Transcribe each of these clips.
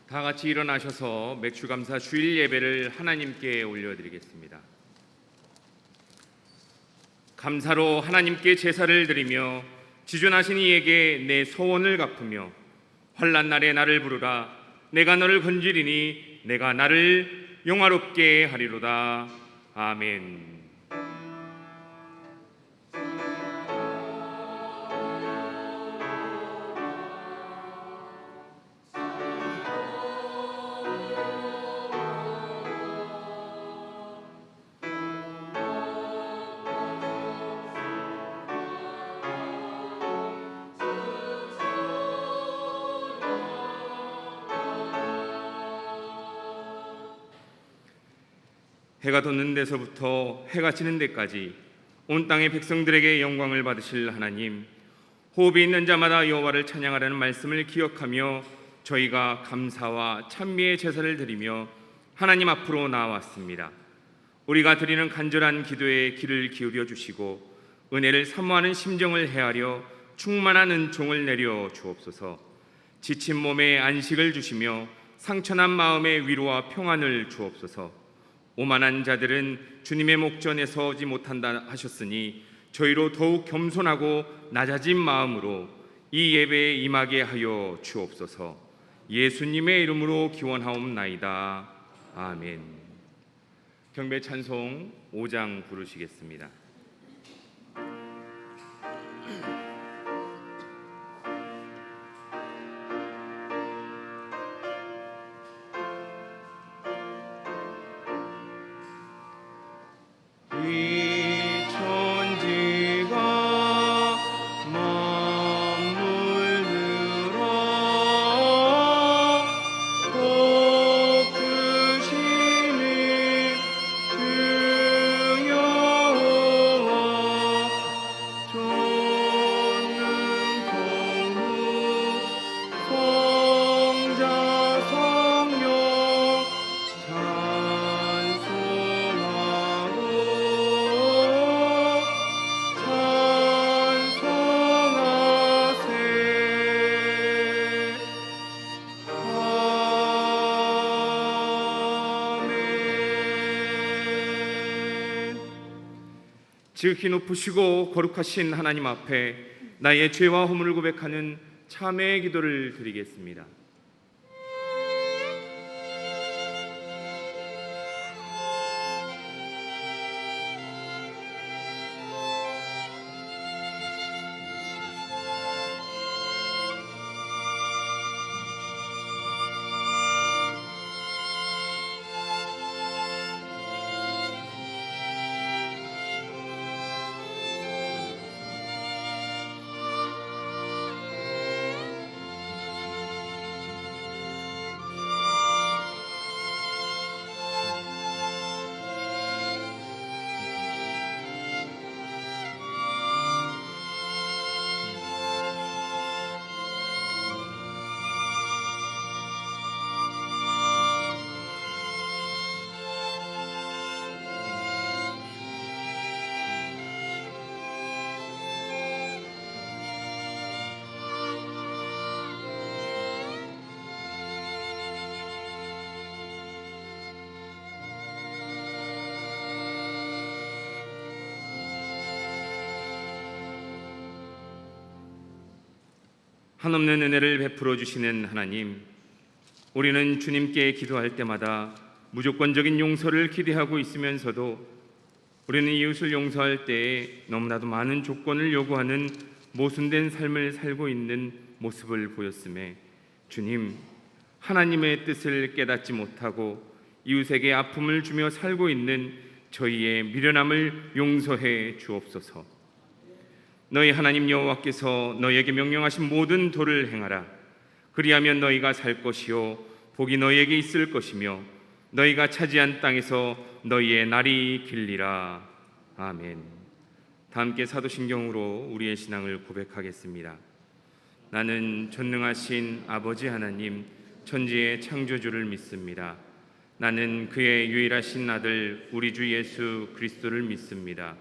다 같이 일어나셔서 맥주감사 주일 예배를 하나님께 올려드리겠습니다. 감사로 하나님께 제사를 드리며 지존하신 이에게 내 소원을 갚으며 환난 날에 나를 부르라. 내가 너를 건지리니 내가 나를 영화롭게 하리로다. 아멘. 해가 돋는 데서부터 해가 지는 데까지 온 땅의 백성들에게 영광을 받으실 하나님, 호흡이 있는 자마다 여호와를 찬양하라는 말씀을 기억하며 저희가 감사와 찬미의 제사를 드리며 하나님 앞으로 나왔습니다. 우리가 드리는 간절한 기도에 귀를 기울여 주시고 은혜를 사모하는 심정을 헤아려 충만한 은총을 내려 주옵소서. 지친 몸에 안식을 주시며 상처난 마음에 위로와 평안을 주옵소서. 오만한 자들은 주님의 목전에 서지 못한다 하셨으니 저희로 더욱 겸손하고 낮아진 마음으로 이 예배에 임하게 하여 주옵소서. 예수님의 이름으로 기원하옵나이다. 아멘. 경배 찬송 5장 부르시겠습니다. 지극히 높으시고 거룩하신 하나님 앞에 나의 죄와 허물을 고백하는 참회의 기도를 드리겠습니다. 한없는 은혜를 베풀어 주시는 하나님, 우리는 주님께 기도할 때마다 무조건적인 용서를 기대하고 있으면서도 우리는 이웃을 용서할 때에 너무나도 많은 조건을 요구하는 모순된 삶을 살고 있는 모습을 보였음에 주님, 하나님의 뜻을 깨닫지 못하고 이웃에게 아픔을 주며 살고 있는 저희의 미련함을 용서해 주옵소서. 너희 하나님 여호와께서 너희에게 명령하신 모든 도를 행하라. 그리하면 너희가 살 것이요 복이 너희에게 있을 것이며 너희가 차지한 땅에서 너희의 날이 길리라. 아멘. 다 함께 사도신경으로 우리의 신앙을 고백하겠습니다. 나는 전능하신 아버지 하나님 천지의 창조주를 믿습니다. 나는 그의 유일하신 아들 우리 주 예수 그리스도를 믿습니다.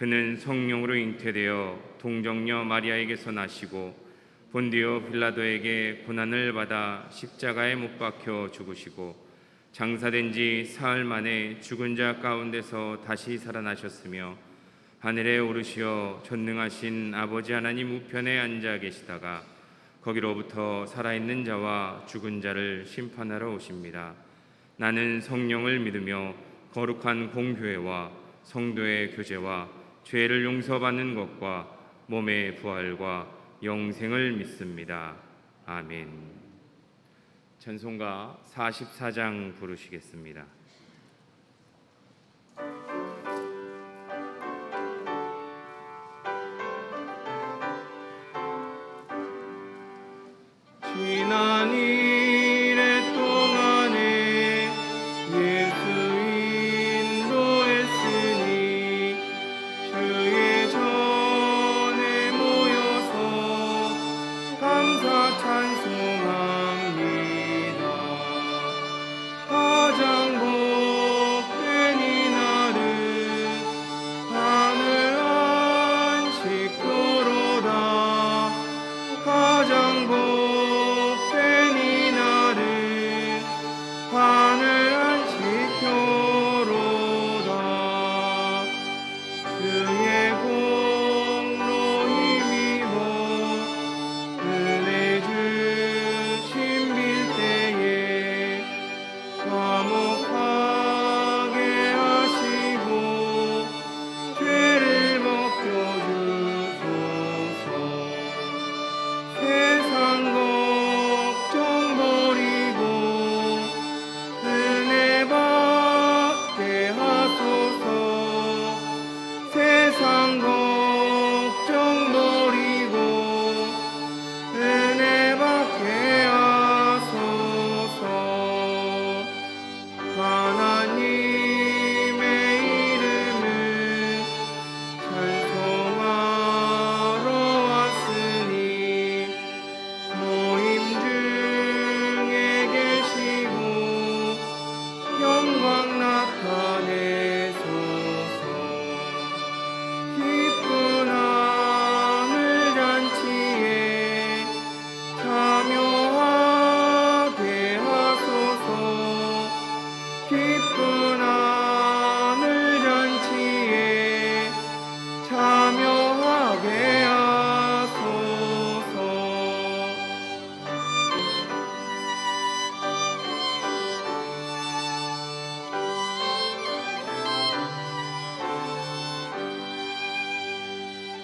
그는 성령으로 잉태되어 동정녀 마리아에게서 나시고 본디오 빌라도에게 고난을 받아 십자가에 못 박혀 죽으시고 장사된 지 사흘 만에 죽은 자 가운데서 다시 살아나셨으며 하늘에 오르시어 전능하신 아버지 하나님 우편에 앉아 계시다가 거기로부터 살아있는 자와 죽은 자를 심판하러 오십니다. 나는 성령을 믿으며 거룩한 공교회와 성도의 교제와 죄를 용서받는 것과 몸의 부활과 영생을 믿습니다. 아멘. 찬송가 44장 부르시겠습니다. 지난 이래 동안에 예수 인도했으니 주의 전에 모여서 감사 찬송합니다. 가장 복된 이날은 하늘 안식도로다. 가장 복된 이날은 하늘 안식도로다. 주의 공로 힘입어 은혜 주신 빌때에 화목하게 하시고 죄를 벗겨주소서. 세상 걱정 버리고 은혜 받게 하소서. 세상 걱정 버리고 은혜 받게 하소서. 하나님의 이름을 찬송하러 왔으니 모임 중에 계시고 영광 나타내소서. 기쁜 하늘 잔치에 참여하게 하소서. 기쁜 하늘 잔치에 참여하게 하소서.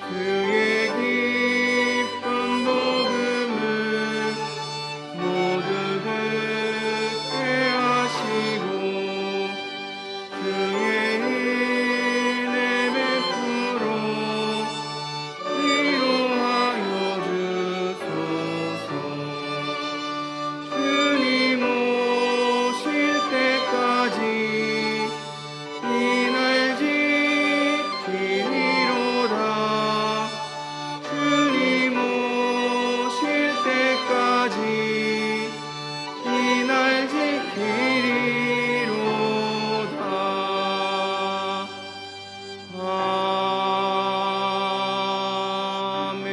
주의 기쁜 복음을 모두 듣게 하시고 주의 은혜 베풀어 위로하여 주소서. 주님 오실 때까지 이날 지키리로다. 주님 오실 때까지 이날 지키리로다. 아멘.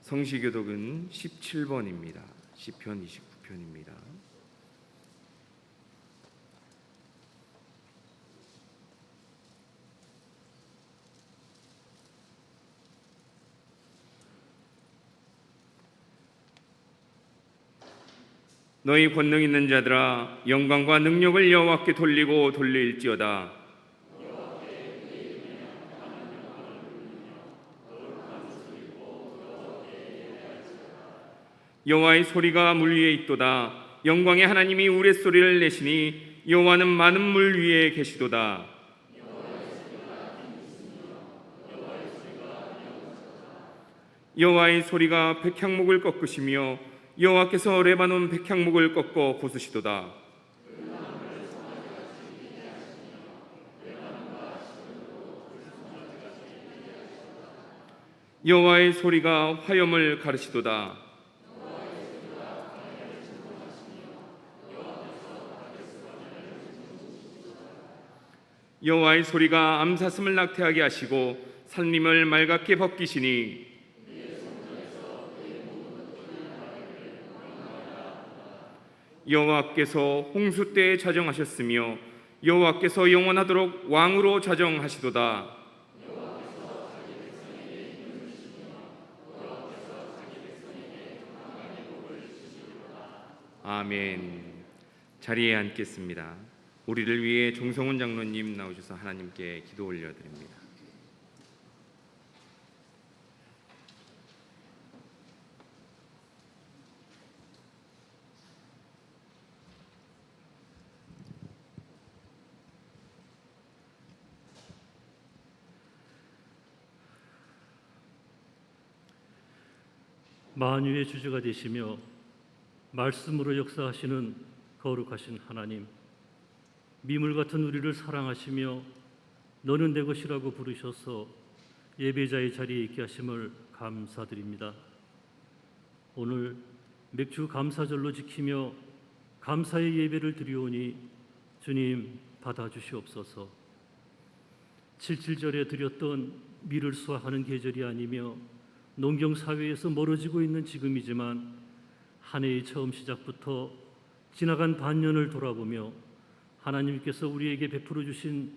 성시교독은 17번입니다. 시편 29편입니다. 너희 권능 있는 자들아 영광과 능력을 여호와께 돌리고 돌릴지어다. 여호와의 소리가 물 위에 있도다. 영광의 하나님이 우레소리를 내시니 여호와는 많은 물 위에 계시도다. 여호와의 소리가 백향목을 꺾으시며 여호와께서 레바논 백향목을 꺾어 부수시도다. 여호와의 소리가 화염을 가르시도다. 여호와의 소리가 암사슴을 낙태하게 하시고 살림을 맑게 벗기시니 여호와께서 홍수 때에 자정하셨으며 여호와께서 영원하도록 왕으로 자정하시도다. 아멘. 자리에 앉겠습니다. 우리를 위해 정성훈 장로님 나오셔서 하나님께 기도 올려드립니다. 만유의 주주가 되시며 말씀으로 역사하시는 거룩하신 하나님, 미물 같은 우리를 사랑하시며 너는 내 것이라고 부르셔서 예배자의 자리에 있게 하심을 감사드립니다. 오늘 맥주 감사절로 지키며 감사의 예배를 드리오니 주님 받아주시옵소서. 77절에 드렸던 밀을 수확하는 계절이 아니며 농경사회에서 멀어지고 있는 지금이지만 한 해의 처음 시작부터 지나간 반년을 돌아보며 하나님께서 우리에게 베풀어 주신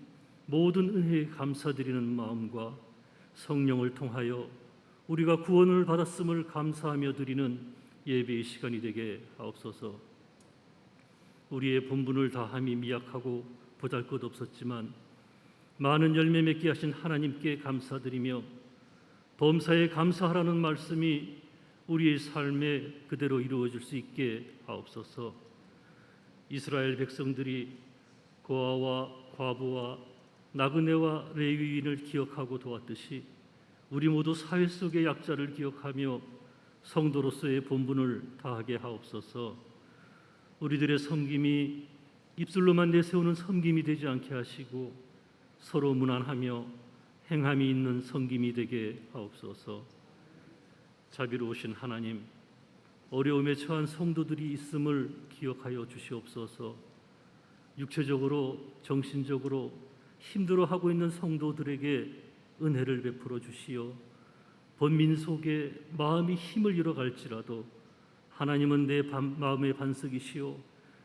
모든 은혜에 감사드리는 마음과 성령을 통하여 우리가 구원을 받았음을 감사하며 드리는 예배의 시간이 되게 하옵소서. 우리의 본분을 다함이 미약하고 보잘것없었지만 많은 열매 맺게 하신 하나님께 감사드리며 범사에 감사하라는 말씀이 우리의 삶에 그대로 이루어질 수 있게 하옵소서. 이스라엘 백성들이 고아와 과부와 나그네와 레위인을 기억하고 도왔듯이 우리 모두 사회 속의 약자를 기억하며 성도로서의 본분을 다하게 하옵소서. 우리들의 섬김이 입술로만 내세우는 섬김이 되지 않게 하시고 서로 무난하며 행함이 있는 섬김이 되게 하옵소서. 자비로우신 하나님, 어려움에 처한 성도들이 있음을 기억하여 주시옵소서. 육체적으로 정신적으로 힘들어하고 있는 성도들에게 은혜를 베풀어 주시어 번민 속에 마음이 힘을 잃어갈지라도 하나님은 내 마음의 반석이시오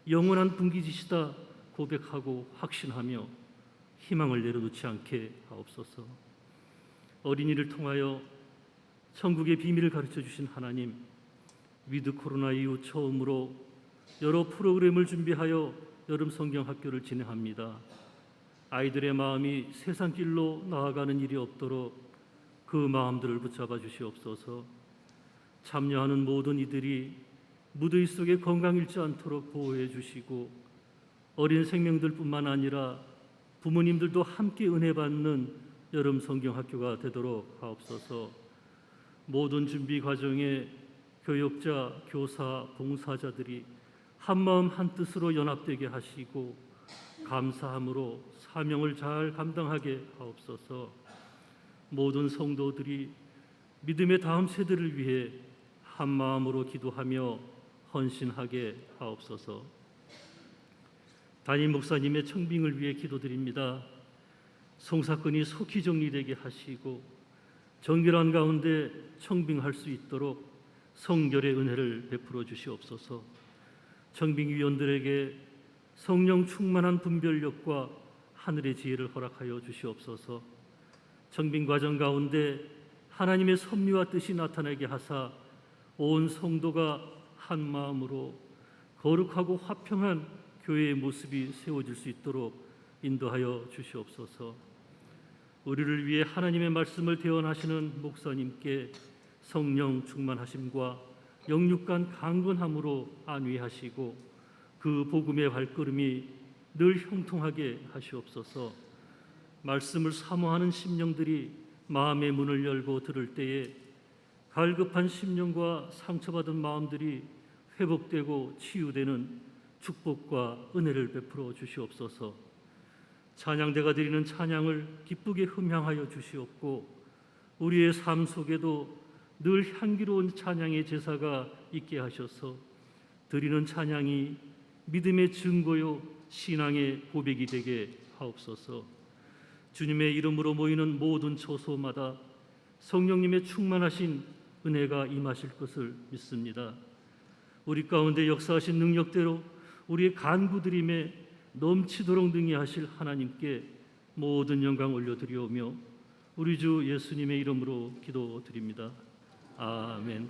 영원한 분기지시다 고백하고 확신하며 희망을 내려놓지 않게 하옵소서. 어린이를 통하여 천국의 비밀을 가르쳐 주신 하나님, 위드 코로나 이후 처음으로 여러 프로그램을 준비하여 여름 성경 학교를 진행합니다. 아이들의 마음이 세상 길로 나아가는 일이 없도록 그 마음들을 붙잡아 주시옵소서. 참여하는 모든 이들이 무더위 속에 건강 잃지 않도록 보호해 주시고 어린 생명들뿐만 아니라 부모님들도 함께 은혜 받는 여름 성경 학교가 되도록 하옵소서. 모든 준비 과정에 교역자, 교사, 봉사자들이 한마음 한뜻으로 연합되게 하시고 감사함으로 사명을 잘 감당하게 하옵소서. 모든 성도들이 믿음의 다음 세대를 위해 한마음으로 기도하며 헌신하게 하옵소서. 담임 목사님의 청빙을 위해 기도드립니다. 송사건이 속히 정리되게 하시고 정결한 가운데 청빙할 수 있도록 성결의 은혜를 베풀어 주시옵소서. 청빙위원들에게 성령 충만한 분별력과 하늘의 지혜를 허락하여 주시옵소서. 청빙 과정 가운데 하나님의 섭리와 뜻이 나타나게 하사 온 성도가 한 마음으로 거룩하고 화평한 교회의 모습이 세워질 수 있도록 인도하여 주시옵소서. 우리를 위해 하나님의 말씀을 대언하시는 목사님께 성령 충만하심과 영육간 강건함으로 안위하시고 그 복음의 발걸음이 늘 형통하게 하시옵소서. 말씀을 사모하는 심령들이 마음의 문을 열고 들을 때에 갈급한 심령과 상처받은 마음들이 회복되고 치유되는 축복과 은혜를 베풀어 주시옵소서. 찬양대가 드리는 찬양을 기쁘게 흠향하여 주시옵고 우리의 삶 속에도 늘 향기로운 찬양의 제사가 있게 하셔서 드리는 찬양이 믿음의 증거요 신앙의 고백이 되게 하옵소서. 주님의 이름으로 모이는 모든 처소마다 성령님의 충만하신 은혜가 임하실 것을 믿습니다. 우리 가운데 역사하신 능력대로 우리의 간구드림에 넘치도록 능히 하실 하나님께 모든 영광 올려드리오며 우리 주 예수님의 이름으로 기도드립니다. 아멘.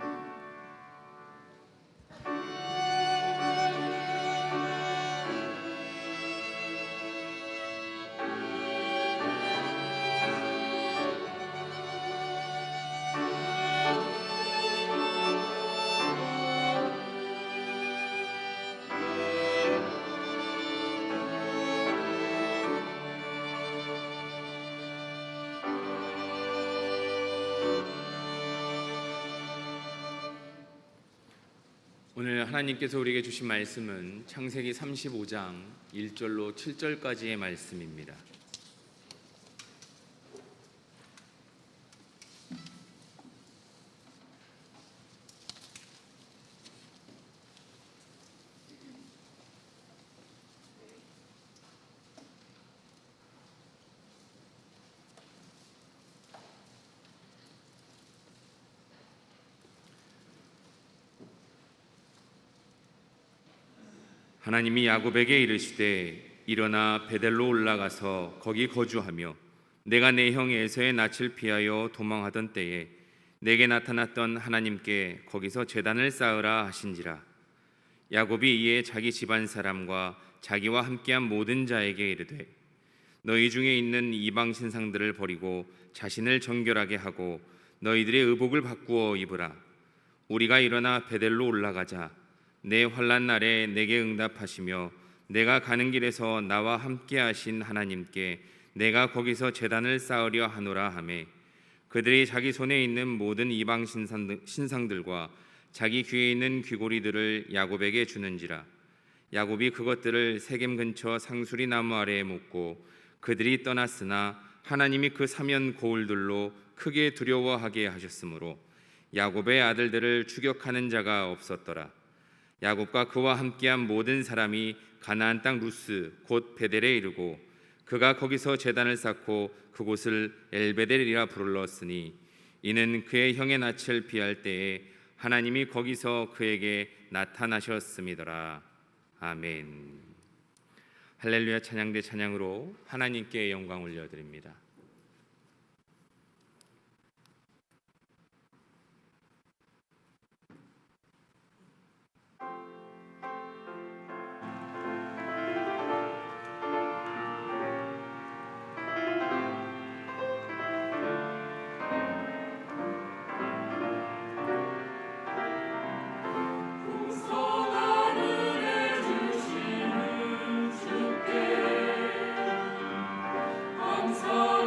오늘 하나님께서 우리에게 주신 말씀은 창세기 35장 1절로 7절까지의 말씀입니다. 하나님이 야곱에게 이르시되 일어나 베델로 올라가서 거기 거주하며 내가 내 형 에서의 낯을 피하여 도망하던 때에 내게 나타났던 하나님께 거기서 제단을 쌓으라 하신지라. 야곱이 이에 자기 집안 사람과 자기와 함께한 모든 자에게 이르되 너희 중에 있는 이방 신상들을 버리고 자신을 정결하게 하고 너희들의 의복을 바꾸어 입으라. 우리가 일어나 베델로 올라가자. 내 환난 날에 내게 응답하시며 내가 가는 길에서 나와 함께 하신 하나님께 내가 거기서 제단을 쌓으려 하노라 하매 그들이 자기 손에 있는 모든 이방 신상들과 자기 귀에 있는 귀고리들을 야곱에게 주는지라. 야곱이 그것들을 세겜 근처 상수리 나무 아래에 묻고 그들이 떠났으나 하나님이 그 사면 고울들로 크게 두려워하게 하셨으므로 야곱의 아들들을 추격하는 자가 없었더라. 야곱과 그와 함께한 모든 사람이 가나안 땅 루스 곧 베델에 이르고 그가 거기서 제단을 쌓고 그곳을 엘베델이라 불렀으니 이는 그의 형의 낯을 피할 때에 하나님이 거기서 그에게 나타나셨음이더라. 아멘. 할렐루야. 찬양대 찬양으로 하나님께 영광 올려드립니다. 감사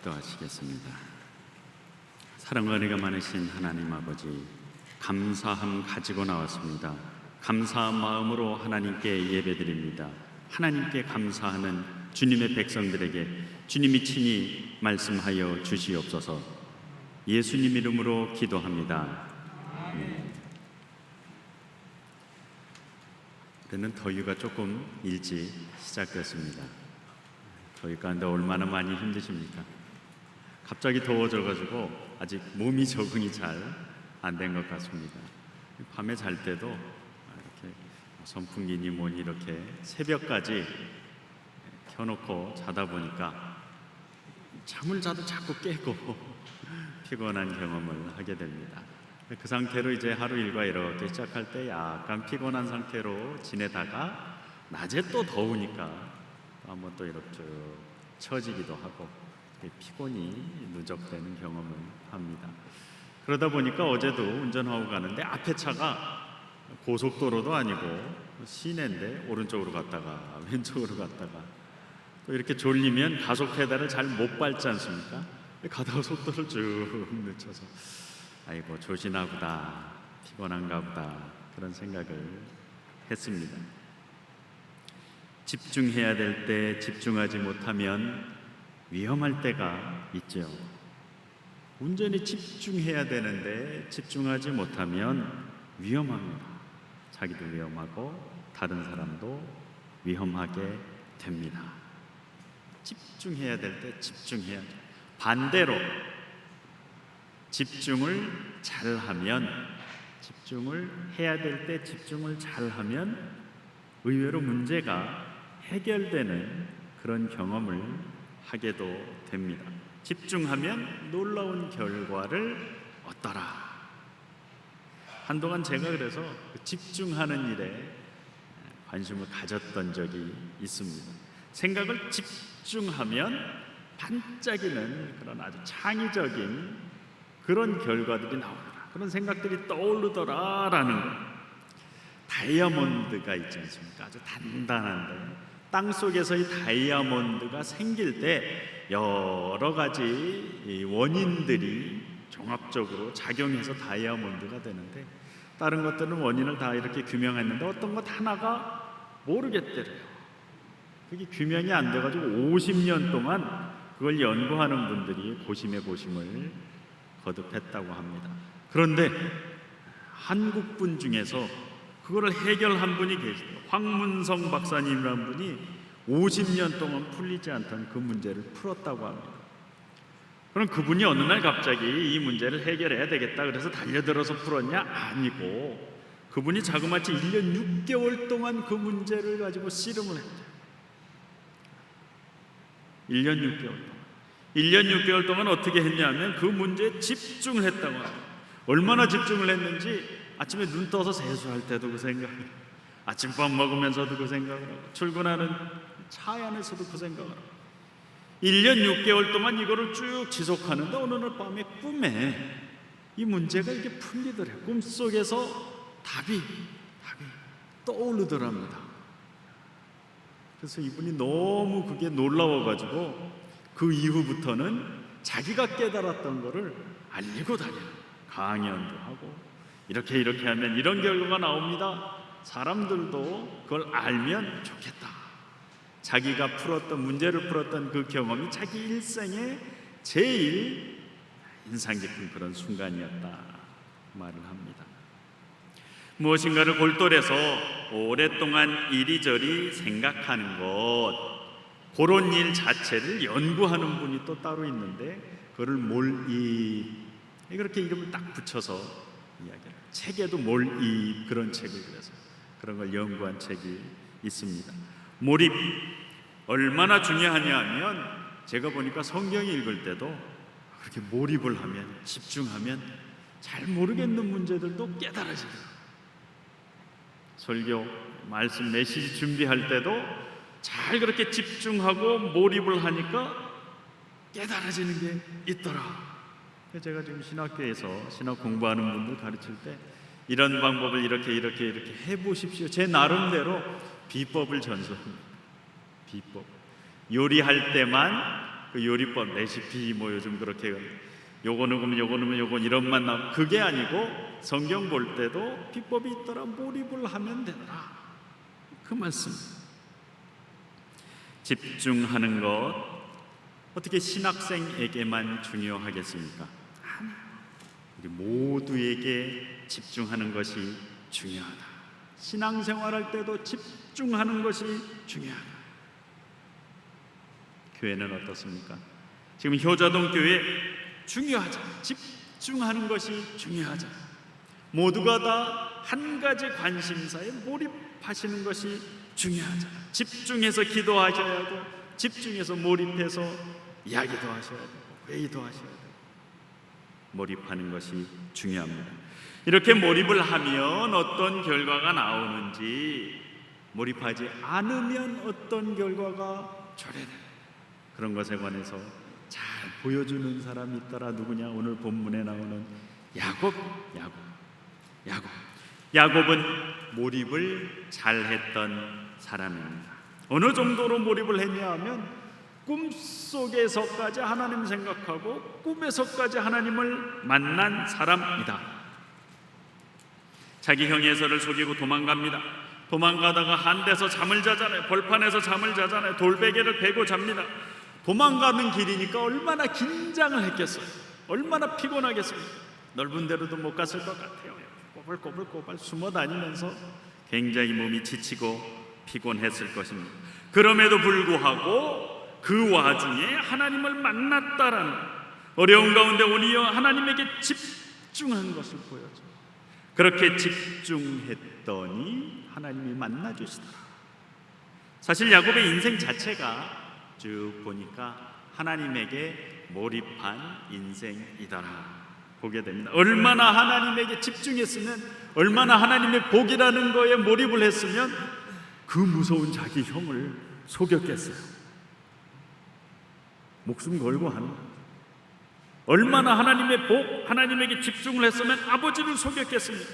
기도하시겠습니다. 사랑과 은혜가 많으신 하나님 아버지, 감사함 가지고 나왔습니다. 감사한 마음으로 하나님께 예배드립니다. 하나님께 감사하는 주님의 백성들에게 주님이 친히 말씀하여 주시옵소서. 예수님 이름으로 기도합니다. 올해는 더위가 조금 일찍 시작됐습니다. 더위 가운데 얼마나 많이 힘드십니까? 갑자기 더워져가지고 아직 몸이 적응이 잘 안 된 것 같습니다. 밤에 잘 때도 이렇게 선풍기니 뭐니 이렇게 새벽까지 켜놓고 자다 보니까 잠을 자도 자꾸 깨고 피곤한 경험을 하게 됩니다. 그 상태로 이제 하루 일과 이렇게 시작할 때 약간 피곤한 상태로 지내다가 낮에 또 더우니까 한번 또 이렇게 쭉 처지기도 하고 피곤이 누적되는 경험을 합니다. 그러다 보니까 어제도 운전하고 가는데 앞에 차가 고속도로도 아니고 시내인데 오른쪽으로 갔다가 왼쪽으로 갔다가 또 이렇게 졸리면 가속 페달을 잘 못 밟지 않습니까? 가다가 속도를 쭉 늦춰서 아이고 조시나 보다, 피곤한가 보다 그런 생각을 했습니다. 집중해야 될 때 집중하지 못하면 위험할 때가 있죠. 운전에 집중해야 되는데 집중하지 못하면 위험합니다. 자기도 위험하고 다른 사람도 위험하게 됩니다. 집중해야 될 때 집중해야죠. 반대로 집중을 잘하면, 집중을 해야 될 때 집중을 잘하면 의외로 문제가 해결되는 그런 경험을 하게도 됩니다. 집중하면 놀라운 결과를 얻더라. 한동안 제가 그래서 집중하는 일에 관심을 가졌던 적이 있습니다. 생각을 집중하면 반짝이는 그런 아주 창의적인 그런 결과들이 나오더라, 그런 생각들이 떠오르더라라는 거. 다이아몬드가 있지 않습니까? 아주 단단한데 땅 속에서 이 다이아몬드가 생길 때 여러 가지 원인들이 종합적으로 작용해서 다이아몬드가 되는데 다른 것들은 원인을 다 이렇게 규명했는데 어떤 것 하나가 모르겠더래요. 그게 규명이 안 돼가지고 50년 동안 그걸 연구하는 분들이 고심에 고심을 거듭했다고 합니다. 그런데 한국 분 중에서 그거를 해결한 분이 계시대요. 황문성 박사님이라는 분이 50년 동안 풀리지 않던 그 문제를 풀었다고 합니다. 그럼 그분이 어느 날 갑자기 이 문제를 해결해야 되겠다 그래서 달려들어서 풀었냐? 아니고 그분이 자그마치 1년 6개월 동안 그 문제를 가지고 씨름을 했죠. 1년 6개월 동안. 1년 6개월 동안 어떻게 했냐면 그 문제에 집중을 했다고 합니다. 얼마나 집중을 했는지 아침에 눈 떠서 세수할 때도 그 생각을, 아침밥 먹으면서도 그 생각을 하고, 출근하는 차 안에서도 그 생각을 하고 1년 6개월 동안 이거를 쭉 지속하는데 어느 날 밤에 꿈에 이 문제가 이렇게 풀리더래요. 꿈속에서 답이 떠오르더랍니다. 그래서 이분이 너무 그게 놀라워가지고 그 이후부터는 자기가 깨달았던 거를 알리고 다녀요. 강연도 하고 이렇게 하면 이런 결과가 나옵니다. 사람들도 그걸 알면 좋겠다. 자기가 풀었던 문제를 풀었던 그 경험이 자기 일생에 제일 인상 깊은 그런 순간이었다 말을 합니다. 무엇인가를 골똘해서 오랫동안 이리저리 생각하는 것, 그런 일 자체를 연구하는 분이 또 따로 있는데 그거를 몰입, 그렇게 이름을 딱 붙여서 이야기를, 책에도 몰입 그런 책을 그래서 그런 걸 연구한 책이 있습니다. 몰입 얼마나 중요하냐 하면 제가 보니까 성경 읽을 때도 그렇게 몰입을 하면, 집중하면 잘 모르겠는 문제들도 깨달아지더라고요. 설교, 말씀, 메시지 준비할 때도 잘 그렇게 집중하고 몰입을 하니까 깨달아지는 게 있더라. 제가 지금 신학교에서 신학 공부하는 분들 가르칠 때 이런 방법을 이렇게 해보십시오. 제 나름대로 비법을 전수합니다. 비법. 요리할 때만 그 요리법 레시피 뭐 요즘 그렇게 요거 넣으면 요거 넣으면 요거 이런만 나오면 그게 아니고 성경 볼 때도 비법이 있더라. 몰입을 하면 되더라. 그 말씀. 집중하는 것 어떻게 신학생에게만 중요하겠습니까? 우리 모두에게 집중하는 것이 중요하다. 신앙생활할 때도 집중하는 것이 중요하다. 교회는 어떻습니까? 지금 효자동 교회 중요하죠. 집중하는 것이 중요하죠. 모두가 다 한 가지 관심사에 몰입하시는 것이 중요하죠. 집중해서 기도하셔야 하고 집중해서 몰입해서 이야기도 하셔야 되고 회의도 하셔야 되고 몰입하는 것이 중요합니다. 이렇게 몰입을 하면 어떤 결과가 나오는지, 몰입하지 않으면 어떤 결과가 초래돼, 그런 것에 관해서 잘 보여주는 사람이 있더라. 누구냐? 오늘 본문에 나오는 야곱은 몰입을 잘했던 사람입니다. 어느 정도로 몰입을 했냐 하면 꿈속에서까지 하나님 생각하고 꿈에서까지 하나님을 만난 사람이다. 자기 형의 에서를 속이고 도망갑니다. 도망가다가 한 데서 잠을 자잖아요. 벌판에서 잠을 자잖아요. 돌베개를 베고 잡니다. 도망가는 길이니까 얼마나 긴장을 했겠어요. 얼마나 피곤하겠습니까? 넓은 데로도 못 갔을 것 같아요. 꼬불꼬불 숨어 다니면서 굉장히 몸이 지치고 피곤했을 것입니다. 그럼에도 불구하고 그 와중에 하나님을 만났다라는, 어려운 가운데 오히려 하나님에게 집중한 것을 보여줘. 그렇게 집중했더니 하나님이 만나주시더라. 사실 야곱의 인생 자체가 쭉 보니까 하나님에게 몰입한 인생이더라 보게 됩니다. 얼마나 하나님에게 집중했으면, 얼마나 하나님의 복이라는 거에 몰입을 했으면 그 무서운 자기 형을 속였겠어요. 목숨 걸고 하는, 얼마나 하나님의 복, 하나님에게 집중을 했으면 아버지를 속였겠습니까?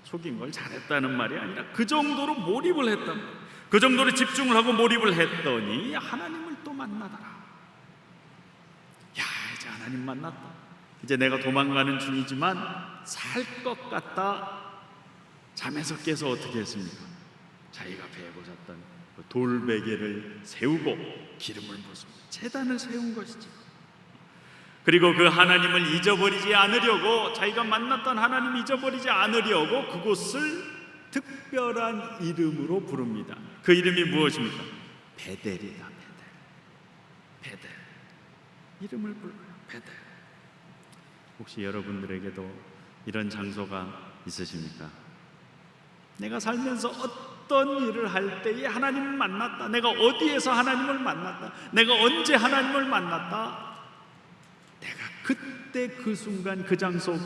속인 걸 잘했다는 말이 아니라 그 정도로 몰입을 했단 말이에요. 그 정도로 집중을 하고 몰입을 했더니 하나님을 또 만나더라. 야, 이제 하나님 만났다. 이제 내가 도망가는 중이지만 살 것 같다. 잠에서 깨서 어떻게 했습니까? 자기가 베고 잤던 그 돌베개를 세우고 기름을 붓습니다. 제단을 세운 것이죠. 그리고 그 하나님을 잊어버리지 않으려고, 자기가 만났던 하나님 잊어버리지 않으려고 그곳을 특별한 이름으로 부릅니다. 그 이름이 무엇입니까? 베델이다. 베델. 이름을 불러요. 베델. 혹시 여러분들에게도 이런 장소가 있으십니까? 내가 살면서 어떤 일을 할 때에 하나님을 만났다. 내가 어디에서 하나님을 만났다. 내가 언제 하나님을 만났다. 내가 그때 그 순간 그 장소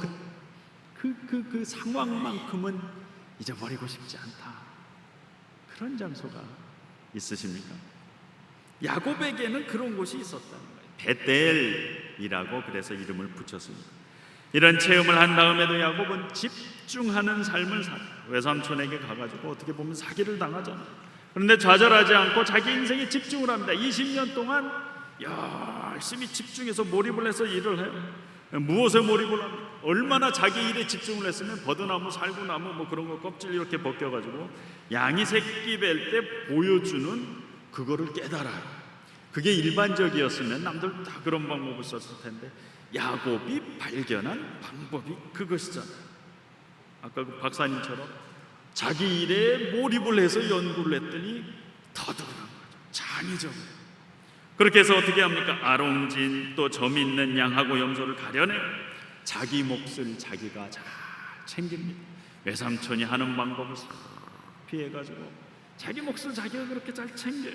그 상황만큼은 잊어버리고 싶지 않다. 그런 장소가 있으십니까? 야곱에게는 그런 곳이 있었다는 거예요. 베델이라고 그래서 이름을 붙였습니다. 이런 체험을 한 다음에도 야곱은 집중하는 삶을 살아요. 외삼촌에게 가가지고 어떻게 보면 사기를 당하잖아요. 그런데 좌절하지 않고 자기 인생에 집중을 합니다. 20년 동안 열심히 집중해서 몰입을 해서 일을 해요. 무엇에 몰입을 합니까? 얼마나 자기 일에 집중을 했으면 버드나무, 살구나무 뭐 그런 거 껍질 이렇게 벗겨가지고 양이 새끼 뵐 때 보여주는 그거를 깨달아요. 그게 일반적이었으면 남들 다 그런 방법을 썼을 텐데 야곱이 발견한 방법이 그것이잖아요. 아까 그 박사님처럼 자기 일에 몰입을 해서 연구를 했더니 더더욱한 거죠. 창의적. 그렇게 해서 어떻게 합니까? 아롱진 또 점 있는 양하고 염소를 가려내고 자기 몫을 자기가 잘 챙깁니다. 외삼촌이 하는 방법을 싹 피해가지고 자기 몫을 자기가 그렇게 잘 챙겨요.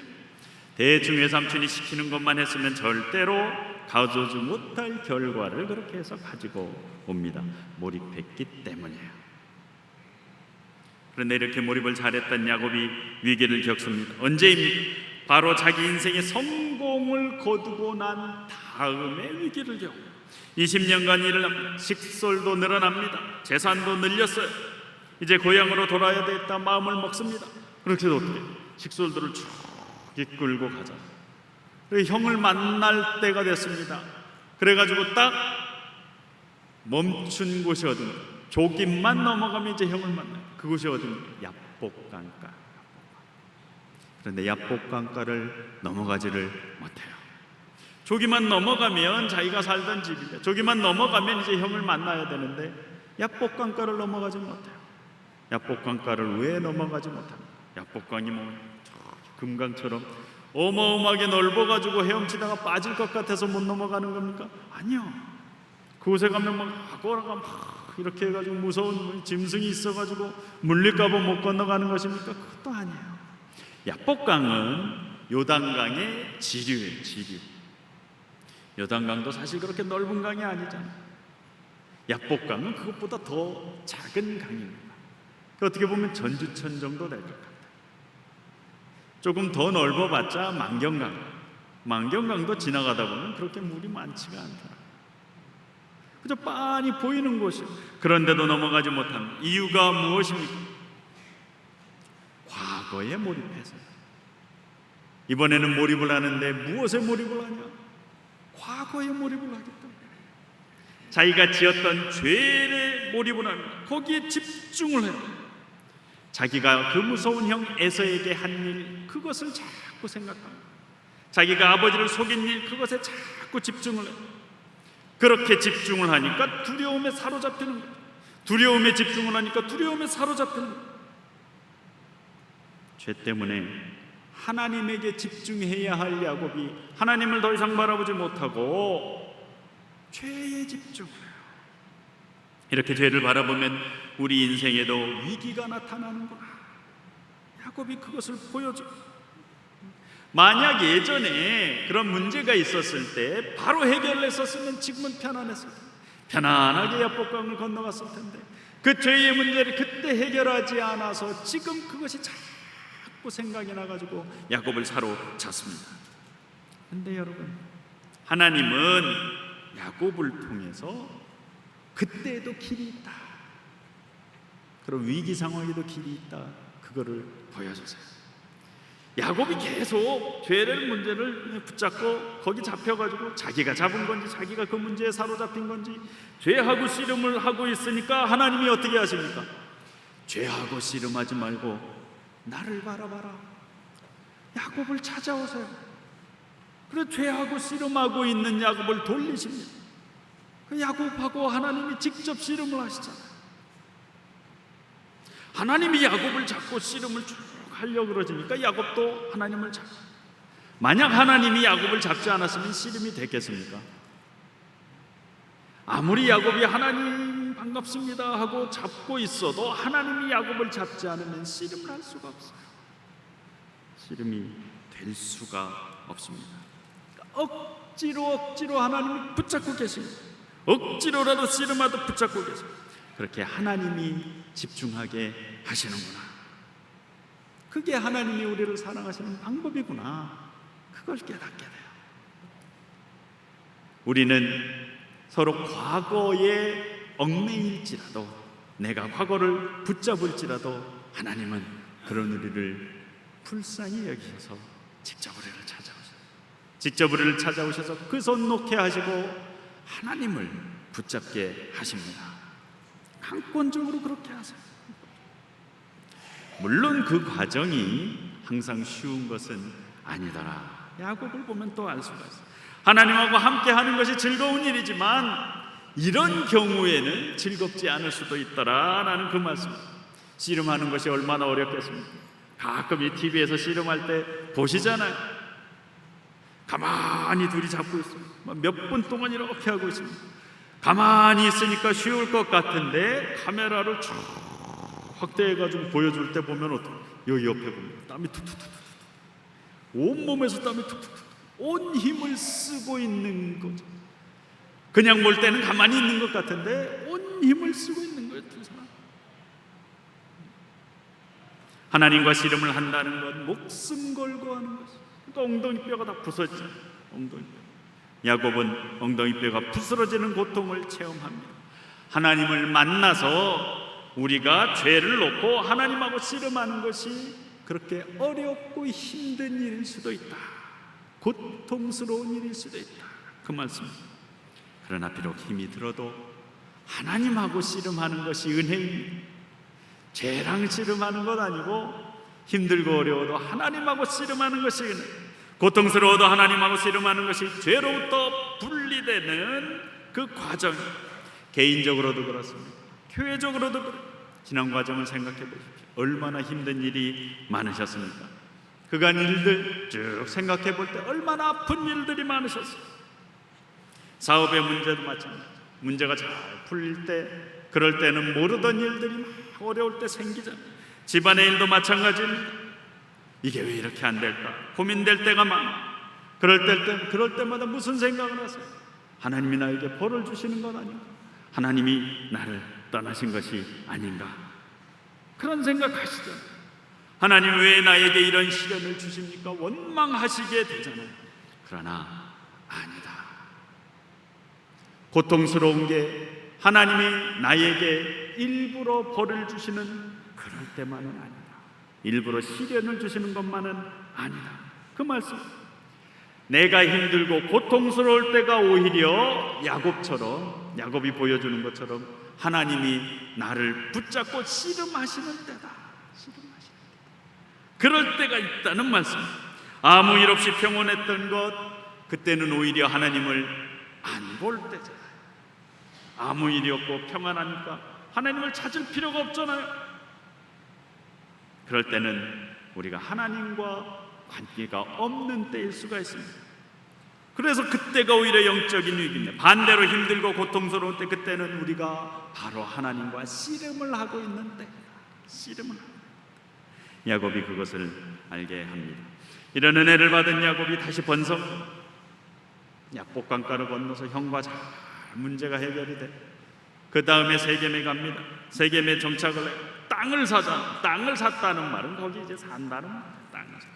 대충 외삼촌이 시키는 것만 했으면 절대로 가져오지 못할 결과를 그렇게 해서 가지고 옵니다. 몰입했기 때문이에요. 그런데 이렇게 몰입을 잘했던 야곱이 위기를 겪습니다. 언제입니까? 바로 자기 인생의 성공을 거두고 난 다음에 위기를 겪고 20년간 일을 합니다. 식솔도 늘어납니다. 재산도 늘렸어요. 이제 고향으로 돌아야 되겠다 마음을 먹습니다. 그렇게 해서 어떻게 식솔들을 쭉 이끌고 가자. 그래 형을 만날 때가 됐습니다. 그래가지고 딱 멈춘 곳이 어딘가, 조금만 넘어가면 이제 형을 만나요. 그곳이 어딘가, 야복강가. 그런데 야복강가를 넘어가지를 못해요. 조기만 넘어가면 자기가 살던 집인데, 조기만 넘어가면 이제 형을 만나야 되는데 야복강가를 넘어가지 못해요. 야복강가를 왜 넘어가지 못합니까? 야복강이 뭐 금강처럼 어마어마하게 넓어가지고 헤엄치다가 빠질 것 같아서 못 넘어가는 겁니까? 아니요. 그곳에 가면 막 악어라가 막 이렇게 해가지고 무서운 짐승이 있어가지고 물릴까봐 못 건너가는 것입니까? 그것도 아니에요. 야복강은 요단강의 지류예요. 지류. 요단강도 사실 그렇게 넓은 강이 아니잖아요. 야복강은 그것보다 더 작은 강입니다. 어떻게 보면 전주천 정도 될 것 같아요. 조금 더 넓어봤자 만경강도 지나가다 보면 그렇게 물이 많지가 않더라고요. 그저 빤히 보이는 곳이에요. 그런데도 넘어가지 못하는 이유가 무엇입니까? 과거에 몰입해서. 이번에는 몰입을 하는데 무엇에 몰입을 하냐? 과거에 몰입을 하기 때문에. 자기가 지었던 죄에 몰입을 합니다. 거기에 집중을 해요. 자기가 그 무서운 형 에서에게 한 일, 그것을 자꾸 생각합니다. 자기가 아버지를 속인 일, 그것에 자꾸 집중을 해요. 그렇게 집중을 하니까 두려움에 사로잡히는 거예요. 두려움에 집중을 하니까 두려움에 사로잡히는 거예요. 죄 때문에 하나님에게 집중해야 할 야곱이 하나님을 더 이상 바라보지 못하고 죄에 집중해요. 이렇게 죄를 바라보면 우리 인생에도 위기가 나타나는구나. 야곱이 그것을 보여줘. 만약 예전에 그런 문제가 있었을 때 바로 해결했었으면 지금은 편안했을 텐데, 편안하게 야복강을 건너갔을 텐데, 그 죄의 문제를 그때 해결하지 않아서 지금 그것이 자꾸 생각이 나가지고 야곱을 사로잡습니다. 근데 여러분, 하나님은 야곱을 통해서 그때에도 길이 있다, 그런 위기 상황에도 길이 있다, 그거를 보여주세요. 야곱이 계속 죄를 문제를 붙잡고 거기 잡혀가지고 자기가 잡은 건지 자기가 그 문제에 사로잡힌 건지 죄하고 씨름을 하고 있으니까 하나님이 어떻게 하십니까? 죄하고 씨름하지 말고 나를 바라봐라. 야곱을 찾아오세요. 그래 죄하고 씨름하고 있는 야곱을 돌리십니다. 그 야곱하고 하나님이 직접 씨름을 하시잖아요. 하나님이 야곱을 잡고 씨름을 쭉 하려고 그러니까 야곱도 하나님을 잡고, 만약 하나님이 야곱을 잡지 않았으면 씨름이 됐겠습니까? 아무리 야곱이 하나님 반갑습니다 하고 잡고 있어도 하나님이 야곱을 잡지 않으면 씨름을 할 수가 없어요. 씨름이 될 수가 없습니다. 억지로 하나님이 붙잡고 계십니다. 억지로라도 씨름하도 붙잡고 계십니다. 그렇게 하나님이 집중하게 하시는구나. 그게 하나님이 우리를 사랑하시는 방법이구나. 그걸 깨닫게 돼요. 우리는 서로 과거에 얽매일지라도, 내가 과거를 붙잡을지라도 하나님은 그런 우리를 불쌍히 여기셔서 직접 우리를 찾아오셔서, 직접 우리를 찾아오셔서 그 손 놓게 하시고 하나님을 붙잡게 하십니다. 강권적으로 그렇게 하세요. 물론 그 과정이 항상 쉬운 것은 아니더라. 야곱을 보면 또 알 수가 있어요. 하나님하고 함께 하는 것이 즐거운 일이지만 이런 경우에는 즐겁지 않을 수도 있더라라는 그 말씀. 씨름하는 것이 얼마나 어렵겠습니까? 가끔 이 TV에서 씨름할 때 보시잖아요. 가만히 둘이 잡고 있어요. 몇 분 동안 이렇게 하고 있습니다. 가만히 있으니까 쉬울 것 같은데 카메라를 쭉 확대해가지고 보여줄 때 보면 어떻게, 여기 옆에 보면 땀이 툭툭툭, 온몸에서 땀이 툭툭툭, 온 힘을 쓰고 있는 거죠. 그냥 볼 때는 가만히 있는 것 같은데 온 힘을 쓰고 있는 거예요, 두 사람. 하나님과 씨름을 한다는 건 목숨 걸고 하는 것이죠. 그러니까 엉덩이뼈가 다 부서지죠. 엉덩이뼈. 야곱은 엉덩이뼈가 부스러지는 고통을 체험합니다. 하나님을 만나서 우리가 죄를 놓고 하나님하고 씨름하는 것이 그렇게 어렵고 힘든 일일 수도 있다. 고통스러운 일일 수도 있다. 그 말씀. 그러나 비록 힘이 들어도 하나님하고 씨름하는 것이 은혜입니다. 죄랑 씨름하는 것 아니고 힘들고 어려워도 하나님하고 씨름하는 것이 은혜. 고통스러워도 하나님하고 씨름하는 것이 죄로부터 분리되는 그 과정. 개인적으로도 그렇습니다. 교회적으로도 그렇습니다. 지난 과정을 생각해 보십시오. 얼마나 힘든 일이 많으셨습니까? 그간 일들 쭉 생각해 볼 때 얼마나 아픈 일들이 많으셨어요. 사업의 문제도 마찬가지. 문제가 잘 풀릴 때, 그럴 때는 모르던 일들이 막 어려울 때 생기잖아요. 집안의 일도 마찬가지입니다. 이게 왜 이렇게 안 될까? 고민될 때가 많아. 그럴 때마다 무슨 생각을 하세요? 하나님이 나에게 벌을 주시는 건 아닌가? 하나님이 나를 떠나신 것이 아닌가? 그런 생각하시잖아요. 하나님 왜 나에게 이런 시련을 주십니까? 원망하시게 되잖아요. 그러나 아니다. 고통스러운 게 하나님이 나에게 일부러 벌을 주시는 그럴 때만은 아니다. 일부러 시련을 주시는 것만은 아니다. 그 말씀. 내가 힘들고 고통스러울 때가 오히려 야곱처럼, 야곱이 보여주는 것처럼 하나님이 나를 붙잡고 씨름하시는 때다. 그럴 때가 있다는 말씀. 아무 일 없이 평온했던 것, 그때는 오히려 하나님을 안 볼 때잖아요. 아무 일이 없고 평안하니까 하나님을 찾을 필요가 없잖아요. 그럴 때는 우리가 하나님과 관계가 없는 때일 수가 있습니다. 그래서 그때가 오히려 영적인 위기입니다. 반대로 힘들고 고통스러울 때, 그때는 우리가 바로 하나님과 씨름을 하고 있는 때. 씨름을 하고 있는 때. 야곱이 그것을 알게 합니다. 이런 은혜를 받은 야곱이 다시 번성, 약복강가를 건너서 형과 잘 문제가 해결이 돼. 그 다음에 세겜에 갑니다. 세겜에 정착을 해. 땅을 사자. 땅을 샀다는 말은 거기 이제 산다는 말. 땅을 샀다.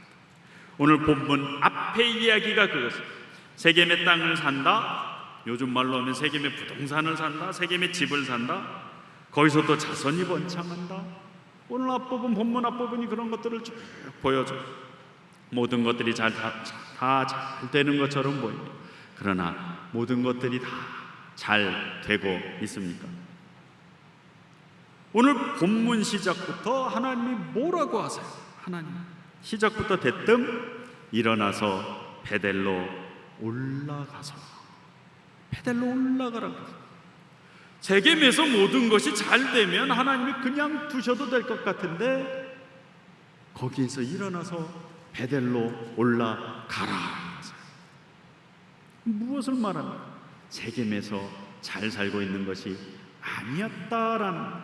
오늘 본문 앞에 이야기가 그것입니다. 세겜의 땅을 산다. 요즘 말로 하면 세겜의 부동산을 산다. 세겜의 집을 산다. 거기서 또 자손이 번창한다. 오늘 앞부분, 본문 앞부분이 그런 것들을 쭉 보여줘. 모든 것들이 다 잘 되는 것처럼 보입니다. 그러나 모든 것들이 다 잘 되고 있습니까? 오늘 본문 시작부터 하나님이 뭐라고 하세요? 하나님 시작부터 대뜸 일어나서 베델로 올라가서, 베델로 올라가라고. 세겜에서 모든 것이 잘 되면 하나님이 그냥 두셔도 될 것 같은데 거기에서 일어나서 베델로 올라가라. 무엇을 말합니까? 세겜에서 잘 살고 있는 것이 아니었다라는 것.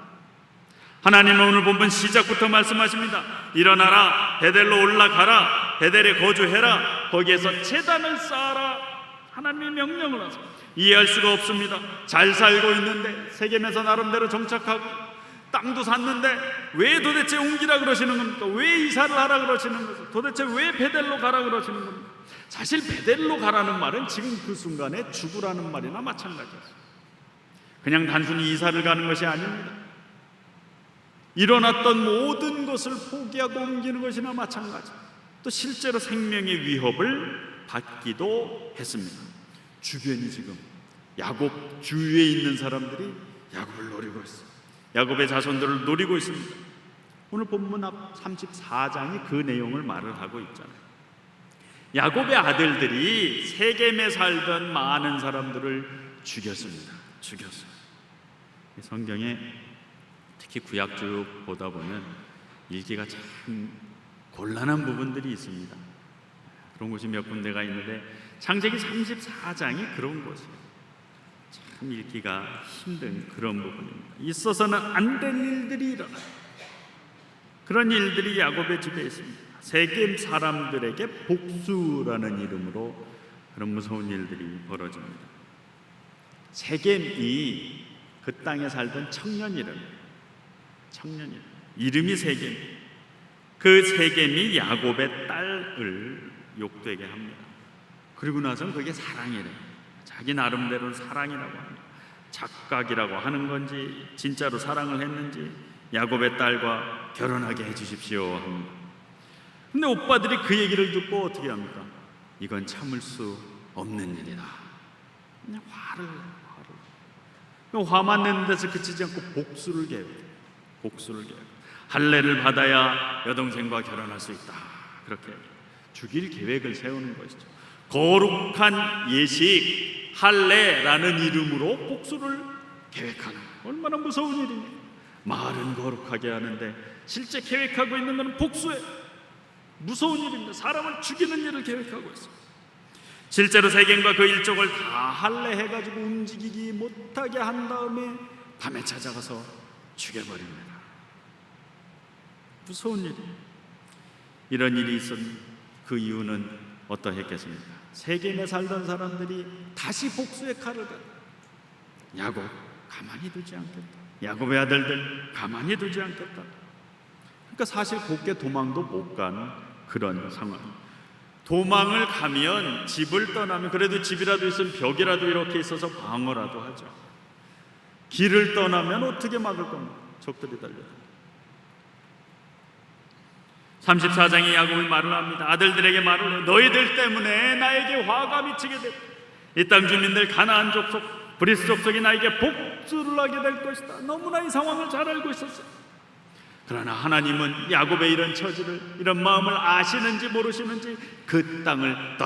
하나님은 오늘 본문 시작부터 말씀하십니다. 일어나라, 베델로 올라가라, 베델에 거주해라, 거기에서 제단을 쌓아라. 하나님의 명령을 하세요. 이해할 수가 없습니다. 잘 살고 있는데, 세겜에서 나름대로 정착하고 땅도 샀는데 왜 도대체 옮기라 그러시는 겁니까? 왜 이사를 하라 그러시는 거죠? 도대체 왜 베델로 가라 그러시는 겁니까? 사실 베델로 가라는 말은 지금 그 순간에 죽으라는 말이나 마찬가지였어요. 그냥 단순히 이사를 가는 것이 아닙니다. 일어났던 모든 것을 포기하고 옮기는 것이나 마찬가지. 또 실제로 생명의 위협을 받기도 했습니다. 주변이 지금 야곱 주위에 있는 사람들이 야곱을 노리고 있어요. 야곱의 자손들을 노리고 있습니다. 오늘 본문 앞 34장이 그 내용을 말을 하고 있잖아요. 야곱의 아들들이 세겜에 살던 많은 사람들을 죽였습니다. 죽였어요. 성경에 특히 구약 쭉 보다 보면 읽기가 참 곤란한 부분들이 있습니다. 그런 곳이 몇 군데가 있는데 창세기 34장이 그런 곳이에요. 참 읽기가 힘든 그런 부분입니다. 있어서는 안 될 일들이 일어나요. 그런 일들이 야곱의 집에 있습니다. 세겜 사람들에게 복수라는 이름으로 그런 무서운 일들이 벌어집니다. 세겜이 그 땅에 살던 청년 이름이 세겜. 그 세겜이 야곱의 딸을 욕되게 합니다. 그리고 나서는 그게 사랑이래. 자기 나름대로는 사랑이라고 합니다. 착각이라고 하는 건지 진짜로 사랑을 했는지 야곱의 딸과 결혼하게 해주십시오 합니다. 근데 오빠들이 그 얘기를 듣고 어떻게 합니까? 이건 참을 수 없는 일이다. 그냥 화를. 화만 내는 데서 그치지 않고 복수를 계획. 할례를 받아야 여동생과 결혼할 수 있다. 그렇게 죽일 계획을 세우는 것이죠. 거룩한 예식, 할례라는 이름으로 복수를 계획하는, 얼마나 무서운 일이냐. 말은 거룩하게 하는데 실제 계획하고 있는 것은 복수에 무서운 일입니다. 사람을 죽이는 일을 계획하고 있습니다. 실제로 세겜과 그 일족을 다 할례해가지고 움직이기 못하게 한 다음에 밤에 찾아가서 죽여버립니다. 무서운 일이에요. 이런 일이 있은 그 이유는 어떠했겠습니까? 세겜에 살던 사람들이 다시 복수의 칼을 들고 야곱 가만히 두지 않겠다. 야곱의 아들들 가만히 두지 않겠다. 그러니까 사실 곱게 도망도 못 간 그런 상황. 도망을 가면, 집을 떠나면 그래도 집이라도 있으면 벽이라도 이렇게 있어서 방어라도 하죠. 길을 떠나면 어떻게 막을 겁니까? 적들이 달려요. 34장에 야곱이 말을 합니다. 아들들에게 말을 해요. 너희들 때문에 나에게 화가 미치게 됐다. 이 땅 주민들 가나안 족속, 브리스 족속이 나에게 복수를 하게 될 것이다. 너무나 이 상황을 잘 알고 있었어요. 그러나 하나님은 야곱의 이런 처지를, 이런 마음을 아시는지 모르시는지 그 땅을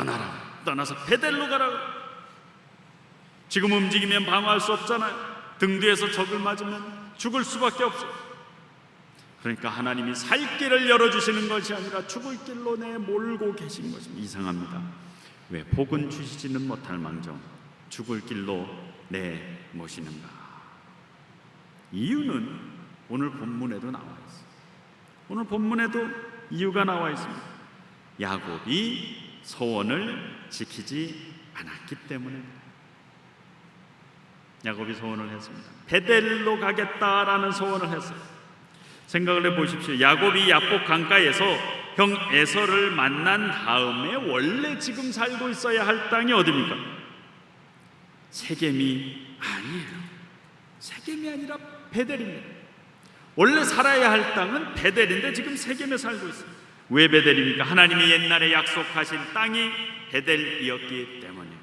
떠나서 베델로 가라고. 지금 움직이면 방어할 수 없잖아요. 등 뒤에서 적을 맞으면 죽을 수밖에 없어요. 그러니까 하나님이 살 길을 열어주시는 것이 아니라 죽을 길로 내몰고 계신 것입니다. 이상합니다. 왜 복은 주시지는 못할 망정 죽을 길로 내모시는가? 이유는 오늘 본문에도 나와 있어요. 오늘 본문에도 이유가 나와 있습니다. 야곱이 소원을 지키지 않았기 때문입니다. 야곱이 소원을 했습니다. 베델로 가겠다라는 소원을 했어요. 생각을 해보십시오. 야곱이 야복 강가에서 형 에서를 만난 다음에 원래 지금 살고 있어야 할 땅이 어디입니까? 세겜이 아니에요. 세겜이 아니라 베델입니다. 원래 살아야 할 땅은 베델인데 지금 세겜에 살고 있어요. 왜 베델입니까? 하나님이 옛날에 약속하신 땅이 베델이었기 때문이에요.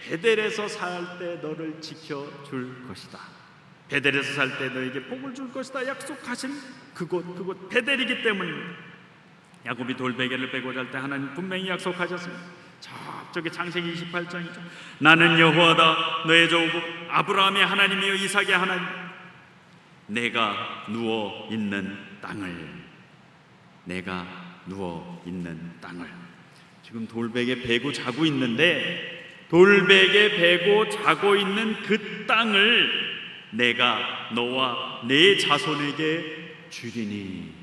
베델에서 살 때 너를 지켜줄 것이다. 베델에서 살 때 너에게 복을 줄 것이다. 약속하신 그곳 베델이기 때문입니다. 야곱이 돌베개를 빼고 잘 때 하나님 분명히 약속하셨습니다. 저쪽에 창세기 28장이죠. 나는 여호와다 너의 조국 아브라함의 하나님이요 이삭의 하나님. 내가 누워 있는 땅을 지금 돌베개 베고 자고 있는데, 돌베개 베고 자고 있는 그 땅을 내가 너와 내 자손에게 주리니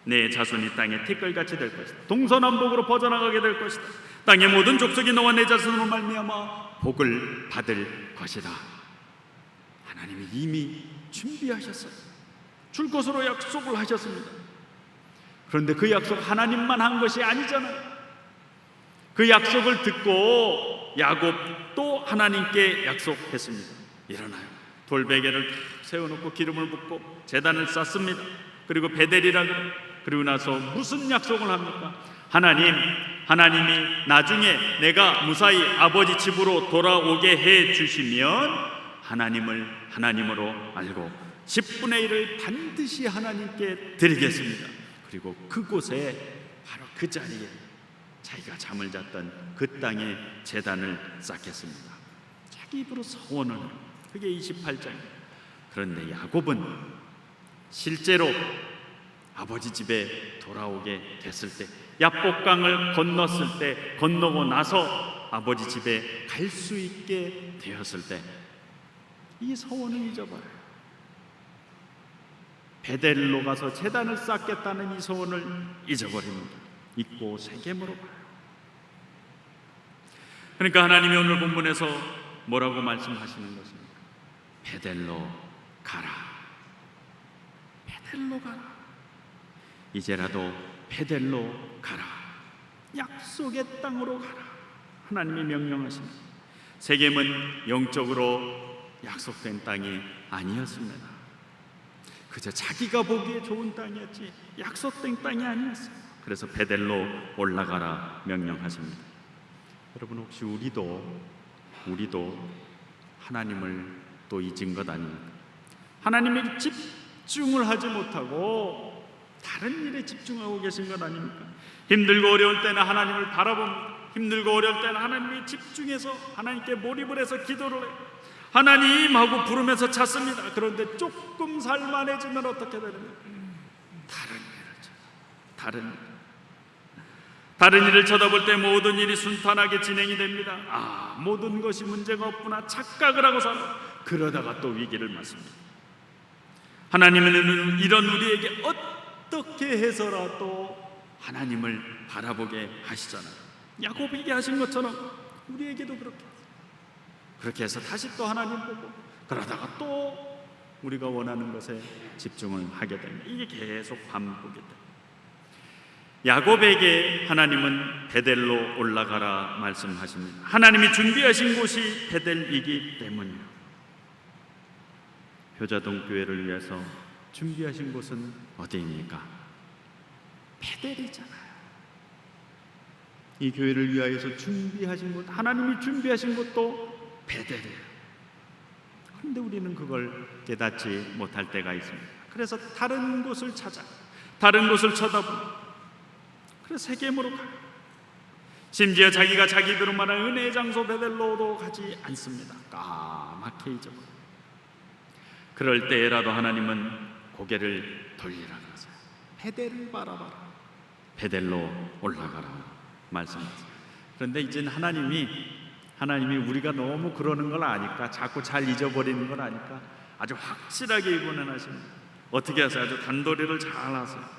내 자손이 땅에 티끌같이 될 것이다. 동서남북으로 퍼져나가게 될 것이다. 땅의 모든 족속이 너와 내 자손으로 말미암아 복을 받을 것이다. 하나님이 이미 준비하셨어요. 줄 것으로 약속을 하셨습니다. 그런데 그 약속 하나님만 한 것이 아니잖아요. 그 약속을 듣고 야곱도 하나님께 약속했습니다. 일어나요. 돌베개를 세워놓고 기름을 붓고 제단을 쌓습니다. 그리고 베델이라고. 그리고 나서 무슨 약속을 합니까? 하나님이 나중에 내가 무사히 아버지 집으로 돌아오게 해 주시면 하나님으로 알고 10분의 1을 반드시 하나님께 드리겠습니다. 그리고 그곳에 바로 그 자리에 자기가 잠을 잤던 그 땅에 제단을 쌓겠습니다. 자기 입으로 서원을 해요. 그게 28장입니다. 그런데 야곱은 실제로 아버지 집에 돌아오게 됐을 때, 야복강을 건넜을 때, 건너고 나서 아버지 집에 갈 수 있게 되었을 때 이 서원을 잊어버려요. 베델로 가서 제단을 쌓겠다는 이 서원을 잊어버립니다. 잊고 세겜으로 가요. 그러니까 하나님이 오늘 본문에서 뭐라고 말씀하시는 것입니까? 베델로 가라. 베델로 가라. 이제라도 베델로 가라. 약속의 땅으로 가라. 하나님이 명령하십니다. 세겜은 영적으로 약속된 땅이 아니었습니다. 그저 자기가 보기에 좋은 땅이었지 약속된 땅이 아니었어요. 그래서 베델로 올라가라 명령하십니다. 여러분, 혹시 우리도 하나님을 또 잊은 것 아닙니까? 하나님에게 집중을 하지 못하고 다른 일에 집중하고 계신 것 아닙니까? 힘들고 어려울 때는 하나님을 바라봅니다. 힘들고 어려울 때는 하나님에 집중해서 하나님께 몰입을 해서 기도를 해요. 하나님 하고 부르면서 찾습니다. 그런데 조금 살만해지면 어떻게 되는가? 다른 일을 쳐다볼 때 모든 일이 순탄하게 진행이 됩니다. 모든 것이 문제가 없구나 착각을 하고 살아. 그러다가 또 위기를 맞습니다. 하나님은 이런 우리에게 어떻게 해서라도 하나님을 바라보게 하시잖아요. 야곱에게 하신 것처럼 우리에게도 그렇게 해서 다시 또 하나님 보고, 그러다가 또 우리가 원하는 것에 집중을 하게 됩니다. 이게 계속 반복이 됩니다. 야곱에게 하나님은 베델로 올라가라 말씀하십니다. 하나님이 준비하신 곳이 베델이기 때문이요. 효자동 교회를 위해서 준비하신 곳은 어디입니까? 베델이잖아요. 이 교회를 위하여서 준비하신 곳, 하나님이 준비하신 곳도 베델이에요. 그런데 우리는 그걸 깨닫지 못할 때가 있습니다. 그래서 다른 곳을 찾아, 다른 곳을 쳐다보고, 그래서 세겜으로 가요. 심지어 자기가 자기대로 말한 은혜의 장소 베델로도 가지 않습니다. 까맣게 잊어버려요. 그럴 때라도 하나님은 고개를 돌리라 그러세요. 베델을 바라봐라. 베델로 올라가라 말씀하세요. 그런데 이제는 하나님이 우리가 너무 그러는 걸 아니까, 자꾸 잘 잊어버리는 걸 아니까 아주 확실하게 이번엔 하십니다. 어떻게 하세요? 아주 단도리를 잘 하세요.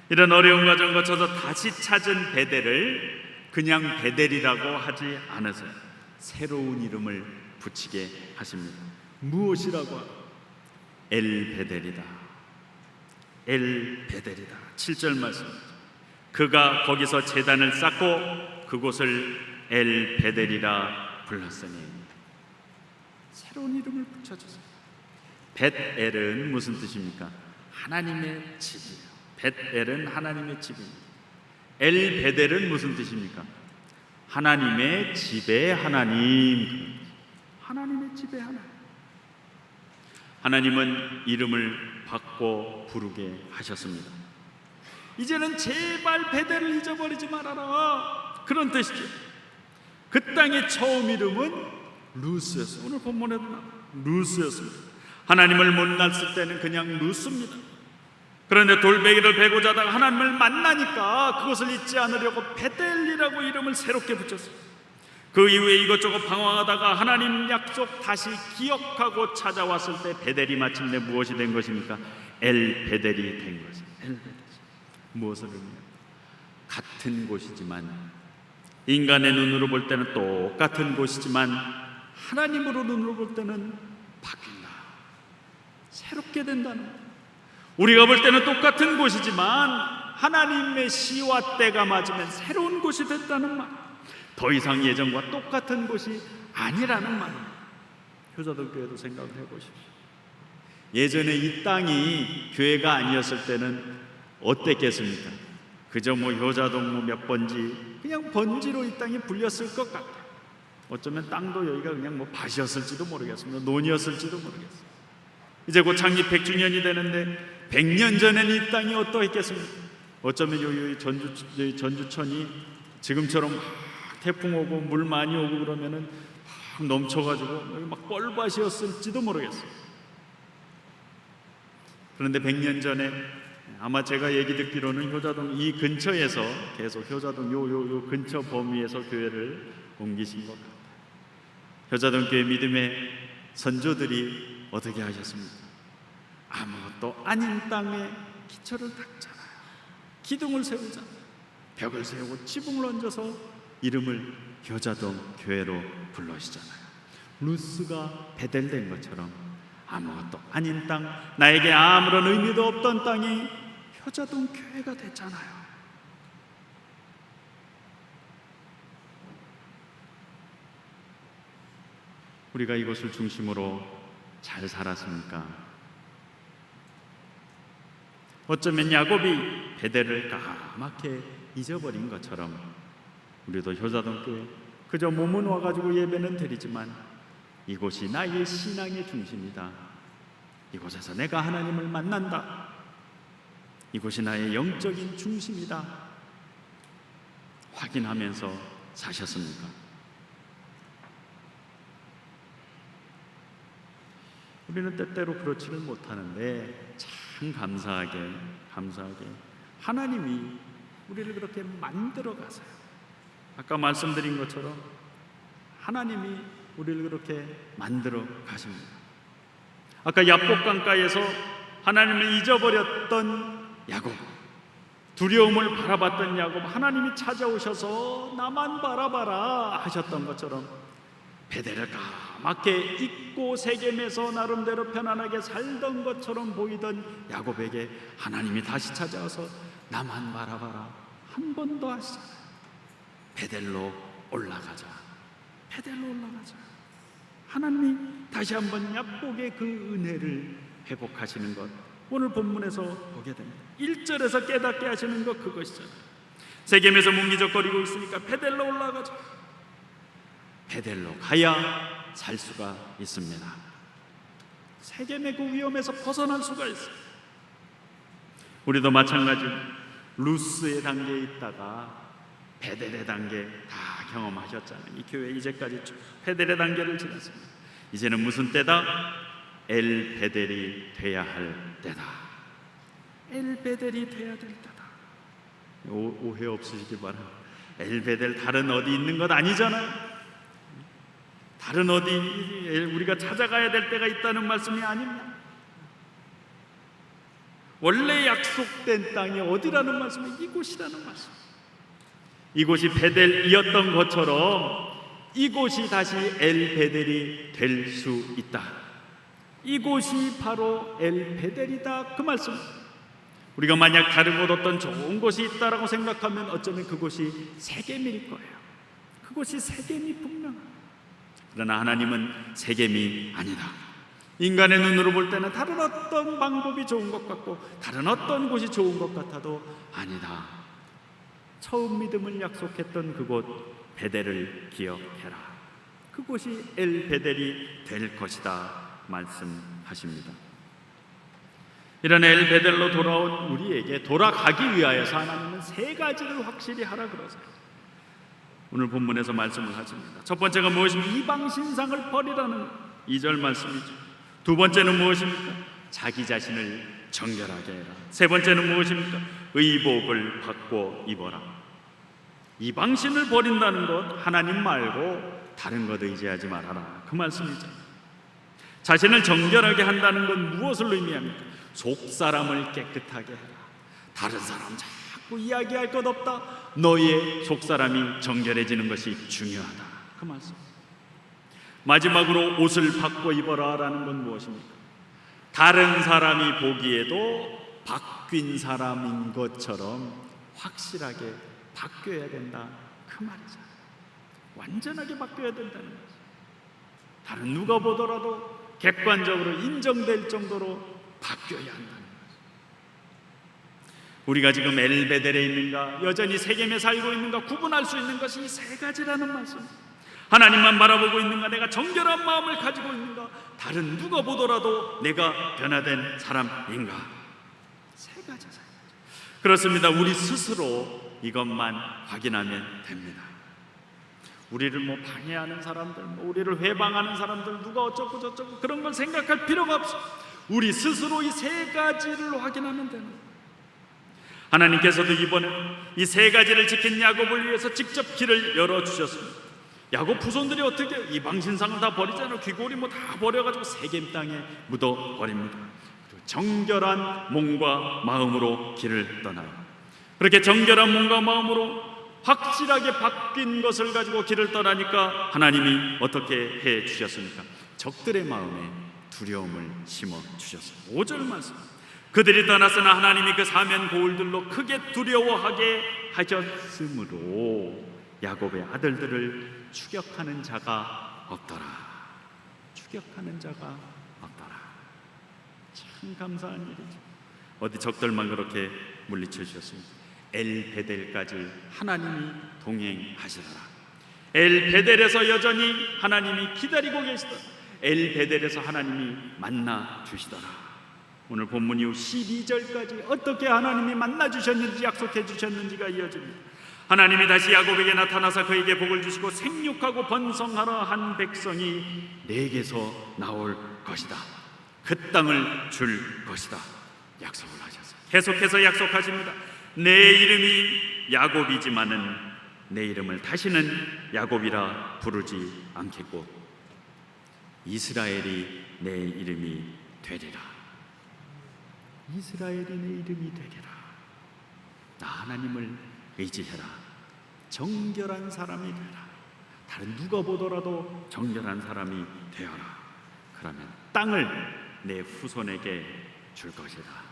이런 어려운 과정 거쳐서 다시 찾은 베델을 그냥 베델이라고 하지 않으세요. 새로운 이름을 붙이게 하십니다. 무엇이라고? 엘베델이다. 엘베델이다. 7절 말씀. 그가 거기서 제단을 쌓고 그곳을 엘베델이라 불렀으니. 새로운 이름을 붙여주세요. 벳엘은 무슨 뜻입니까? 하나님의 집이에요. 벳엘은 하나님의 집입니다. 엘베델은 무슨 뜻입니까? 하나님의 집의 하나님. 하나님의 집의 하나님. 하나님은 이름을 바꿔 부르게 하셨습니다. 이제는 제발 베델을 잊어버리지 말아라, 그런 뜻이죠. 그 땅의 처음 이름은 루스였어요. 오늘 본문에도 루스였습니다. 하나님을 만났을 때는 그냥 루스입니다. 그런데 돌베개를 베고 자다가 하나님을 만나니까 그것을 잊지 않으려고 베델이라고 이름을 새롭게 붙였어요. 그 이후에 이것저것 방황하다가 하나님 약속 다시 기억하고 찾아왔을 때 베델이 마침내 무엇이 된 것입니까? 엘베델이 된 것입니다. 엘베델. 무엇을 의미해요? 같은 곳이지만, 인간의 눈으로 볼 때는 똑같은 곳이지만 하나님으로 눈으로 볼 때는 바뀐다. 새롭게 된다는 거예요. 우리가 볼 때는 똑같은 곳이지만 하나님의 시와 때가 맞으면 새로운 곳이 됐다는 말. 더 이상 예전과 똑같은 곳이 아니라는 말입니다. 효자동 교회도 생각을 해보십시오. 예전에 이 땅이 교회가 아니었을 때는 어땠겠습니까? 그저 효자동 몇 번지, 그냥 번지로 이 땅이 불렸을 것 같아요. 어쩌면 땅도 여기가 그냥 밭이었을지도 모르겠습니다. 논이었을지도 모르겠어요. 이제 곧 창립 100주년이 되는데 100년 전에는 이 땅이 어떠했겠습니까? 어쩌면 여기 전주천이 지금처럼 막 태풍 오고 물 많이 오고 그러면은 막 넘쳐가지고 여기 막 뻘밭이었을지도 모르겠어요. 그런데 100년 전에 아마 제가 얘기 듣기로는 효자동 이 근처에서 계속 효자동 요 근처 범위에서 교회를 옮기신 것 같아요. 효자동 교회 믿음의 선조들이 어떻게 하셨습니까? 아무것도 아닌 땅에 기초를 닦잖아요. 기둥을 세우잖아요. 벽을 세우고 지붕을 얹어서 이름을 효자동 교회로 불러시잖아요. 루스가 베델된 것처럼 아무것도 아닌 땅, 나에게 아무런 의미도 없던 땅이 효자동 교회가 됐잖아요. 우리가 이것을 중심으로 잘 살았습니까? 어쩌면 야곱이 베델을 까맣게 잊어버린 것처럼 우리도 효자동교회 그저 몸은 와가지고 예배는 드리지만 이곳이 나의 신앙의 중심이다. 이곳에서 내가 하나님을 만난다. 이곳이 나의 영적인 중심이다. 확인하면서 사셨습니까? 우리는 때때로 그렇지는 못하는데 참 감사하게 하나님이 우리를 그렇게 만들어 가세요. 아까 말씀드린 것처럼 하나님이 우리를 그렇게 만들어 가십니다. 아까 야복강가에서 하나님을 잊어버렸던 야곱, 두려움을 바라봤던 야곱, 하나님이 찾아오셔서 나만 바라봐라 하셨던 것처럼 베델을 까맣게 잊고 세겜에서 나름대로 편안하게 살던 것처럼 보이던 야곱에게 하나님이 다시 찾아와서 나만 바라봐라 한 번 더 하시잖아요. 베델로 올라가자. 베델로 올라가자. 하나님이 다시 한번 야곱의 그 은혜를 회복하시는 것 오늘 본문에서 보게 됩니다. 1절에서 깨닫게 하시는 것 그것이잖아요. 세겜에서 뭉기적거리고 있으니까 베델로 올라가자. 베델로 가야 살 수가 있습니다. 세겜의 그 위험에서 벗어날 수가 있어요. 우리도 마찬가지로 루스의 단계에 있다가 베델의 단계 다 경험하셨잖아요. 이 교회 이제까지 쭉 베델의 단계를 지났습니다. 이제는 무슨 때다? 엘 베델이 돼야 할 때다. 엘 베델이 돼야 될 때다. 오해 없으시길 바랍니다. 엘 베델 다른 어디 있는 것 아니잖아요. 다른 어디 우리가 찾아가야 될 때가 있다는 말씀이 아닙니다. 원래 약속된 땅이 어디라는 말씀이 이곳이라는 말씀. 이곳이 베델이었던 것처럼 이곳이 다시 엘 베델이 될 수 있다. 이곳이 바로 엘 베델이다 그 말씀. 우리가 만약 다른 곳 어떤 좋은 곳이 있다라고 생각하면 어쩌면 그곳이 세겜일 거예요. 그곳이 세겜이 분명합니다. 그러나 하나님은 세겜이 아니다. 인간의 눈으로 볼 때는 다른 어떤 방법이 좋은 것 같고 다른 어떤 곳이 좋은 것 같아도 아니다. 처음 믿음을 약속했던 그곳 베델을 기억해라. 그곳이 엘 베델이 될 것이다 말씀하십니다. 이런 엘 베델로 돌아온 우리에게 돌아가기 위하여서 하나님은 세 가지를 확실히 하라 그러세요. 오늘 본문에서 말씀을 하십니다. 첫 번째가 무엇입니까? 이방 신상을 버리라는 2절 말씀이죠. 두 번째는 무엇입니까? 자기 자신을 정결하게 해라. 세 번째는 무엇입니까? 의복을 바꿔 입어라. 이방신을 버린다는 것, 하나님 말고 다른 것 의지하지 말아라 그 말씀이죠. 자신을 정결하게 한다는 건 무엇을 의미합니까? 속사람을 깨끗하게 해라. 다른 사람 자꾸 이야기할 것 없다. 너의 속사람이 정결해지는 것이 중요하다 그 말씀. 마지막으로 옷을 바꿔 입어라 라는 건 무엇입니까? 다른 사람이 보기에도 바뀐 사람인 것처럼 확실하게 바뀌어야 된다 그 말이죠. 완전하게 바뀌어야 된다는 거죠. 다른 누가 보더라도 객관적으로 인정될 정도로 바뀌어야 한다는 거죠. 우리가 지금 엘베델에 있는가 여전히 세겜에 살고 있는가 구분할 수 있는 것이 이 세 가지라는 말씀입니다. 하나님만 바라보고 있는가? 내가 정결한 마음을 가지고 있는가? 다른 누가 보더라도 내가 변화된 사람인가? 세 가지. 그렇습니다. 우리 스스로 이것만 확인하면 됩니다. 우리를 방해하는 사람들, 우리를 회방하는 사람들, 누가 어쩌고 저쩌고 그런 걸 생각할 필요가 없어. 우리 스스로 이 세 가지를 확인하면 됩니다. 하나님께서도 이번에 이 세 가지를 지킨 야곱을 위해서 직접 길을 열어주셨습니다. 야곱 후손들이 어떻게 이방 신상을 다 버리잖아요. 귀고리 다 버려가지고 세겜 땅에 묻어 버립니다. 정결한 몸과 마음으로 길을 떠나요. 그렇게 정결한 몸과 마음으로 확실하게 바뀐 것을 가지고 길을 떠나니까 하나님이 어떻게 해 주셨습니까? 적들의 마음에 두려움을 심어 주셨어요. 5절 말씀. 그들이 떠났으나 하나님이 그 사면 고울들로 크게 두려워하게 하셨으므로 야곱의 아들들을 추격하는 자가 없더라. 추격하는 자가 없더라. 참 감사한 일이죠. 어디 적들만 그렇게 물리쳐 주셨습니다. 엘베델까지 하나님이 동행하시더라. 엘베델에서 여전히 하나님이 기다리고 계시더라. 엘베델에서 하나님이 만나 주시더라. 오늘 본문 이후 12절까지 어떻게 하나님이 만나 주셨는지, 약속해 주셨는지가 이어집니다. 하나님이 다시 야곱에게 나타나서 그에게 복을 주시고 생육하고 번성하라 한 백성이 내게서 나올 것이다. 그 땅을 줄 것이다. 약속을 하셨어요. 계속해서 약속하십니다. 내 이름이 야곱이지만은 내 이름을 다시는 야곱이라 부르지 않겠고 이스라엘이 내 이름이 되리라. 이스라엘이 내 이름이 되리라. 나 하나님을 의지해라. 정결한 사람이 되라. 다른 누가 보더라도 정결한 사람이 되어라. 그러면 땅을 내 후손에게 줄 것이다.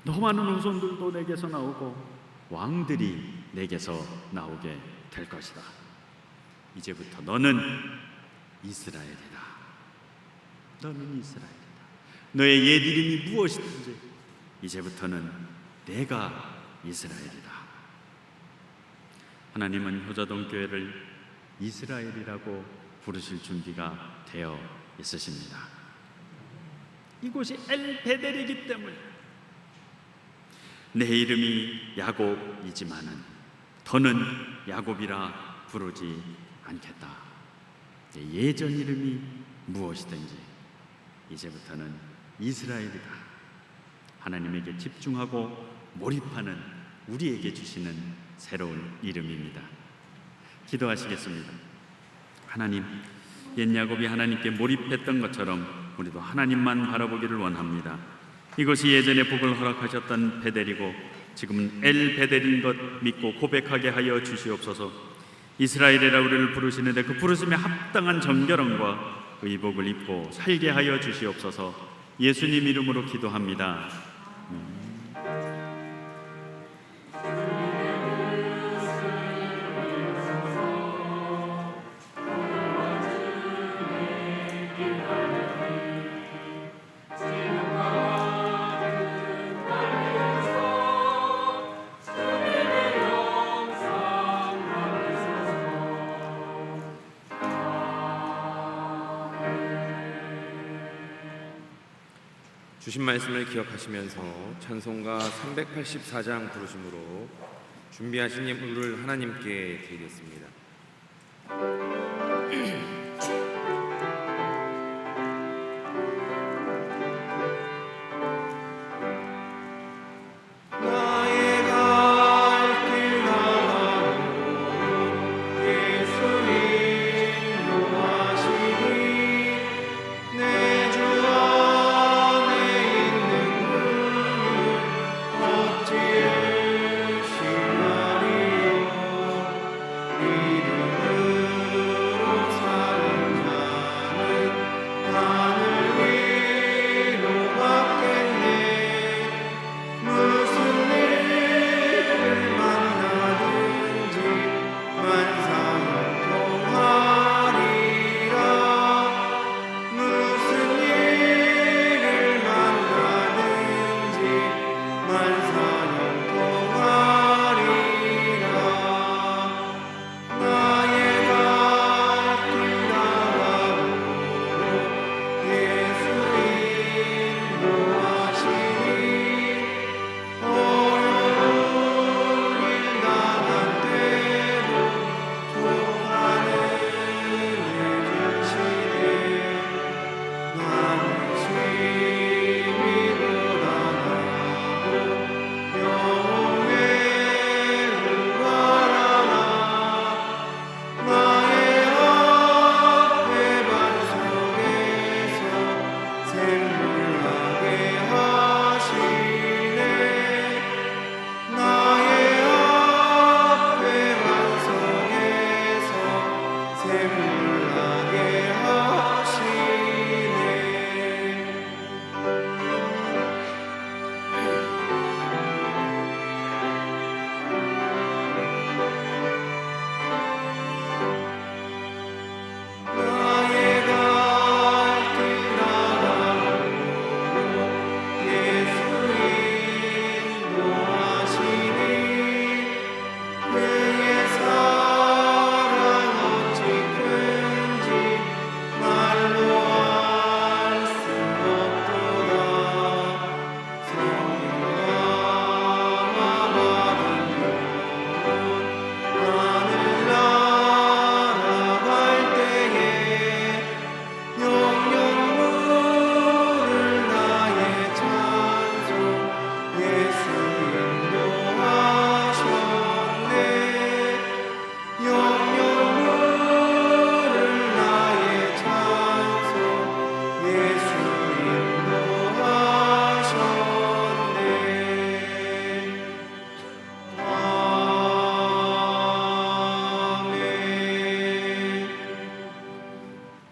너 많은 후손들도 내게서 나오고 왕들이 내게서 나오게 될 것이다. 이제부터 너는 이스라엘이다. 너는 이스라엘이다. 너의 옛 이름이 무엇이든지 이제부터는 내가 이스라엘이다. 하나님은 효자동 교회를 이스라엘이라고 부르실 준비가 되어 있으십니다. 이곳이 엘베델이기 때문에 내 이름이 야곱이지만은 더는 야곱이라 부르지 않겠다. 예전 이름이 무엇이든지 이제부터는 이스라엘이다. 하나님에게 집중하고 몰입하는 우리에게 주시는 새로운 이름입니다. 기도하시겠습니다. 하나님, 옛 야곱이 하나님께 몰입했던 것처럼 우리도 하나님만 바라보기를 원합니다. 이것이 예전에 복을 허락하셨던 베델이고 지금은 엘베델인 것 믿고 고백하게 하여 주시옵소서. 이스라엘이라 우리를 부르시는데 그 부르심에 합당한 정결함과 의복을 입고 살게 하여 주시옵소서. 예수님 이름으로 기도합니다. 주신 말씀을 기억하시면서 찬송가 384장 부르심으로 준비하신 예물을 하나님께 드리겠습니다. 이름은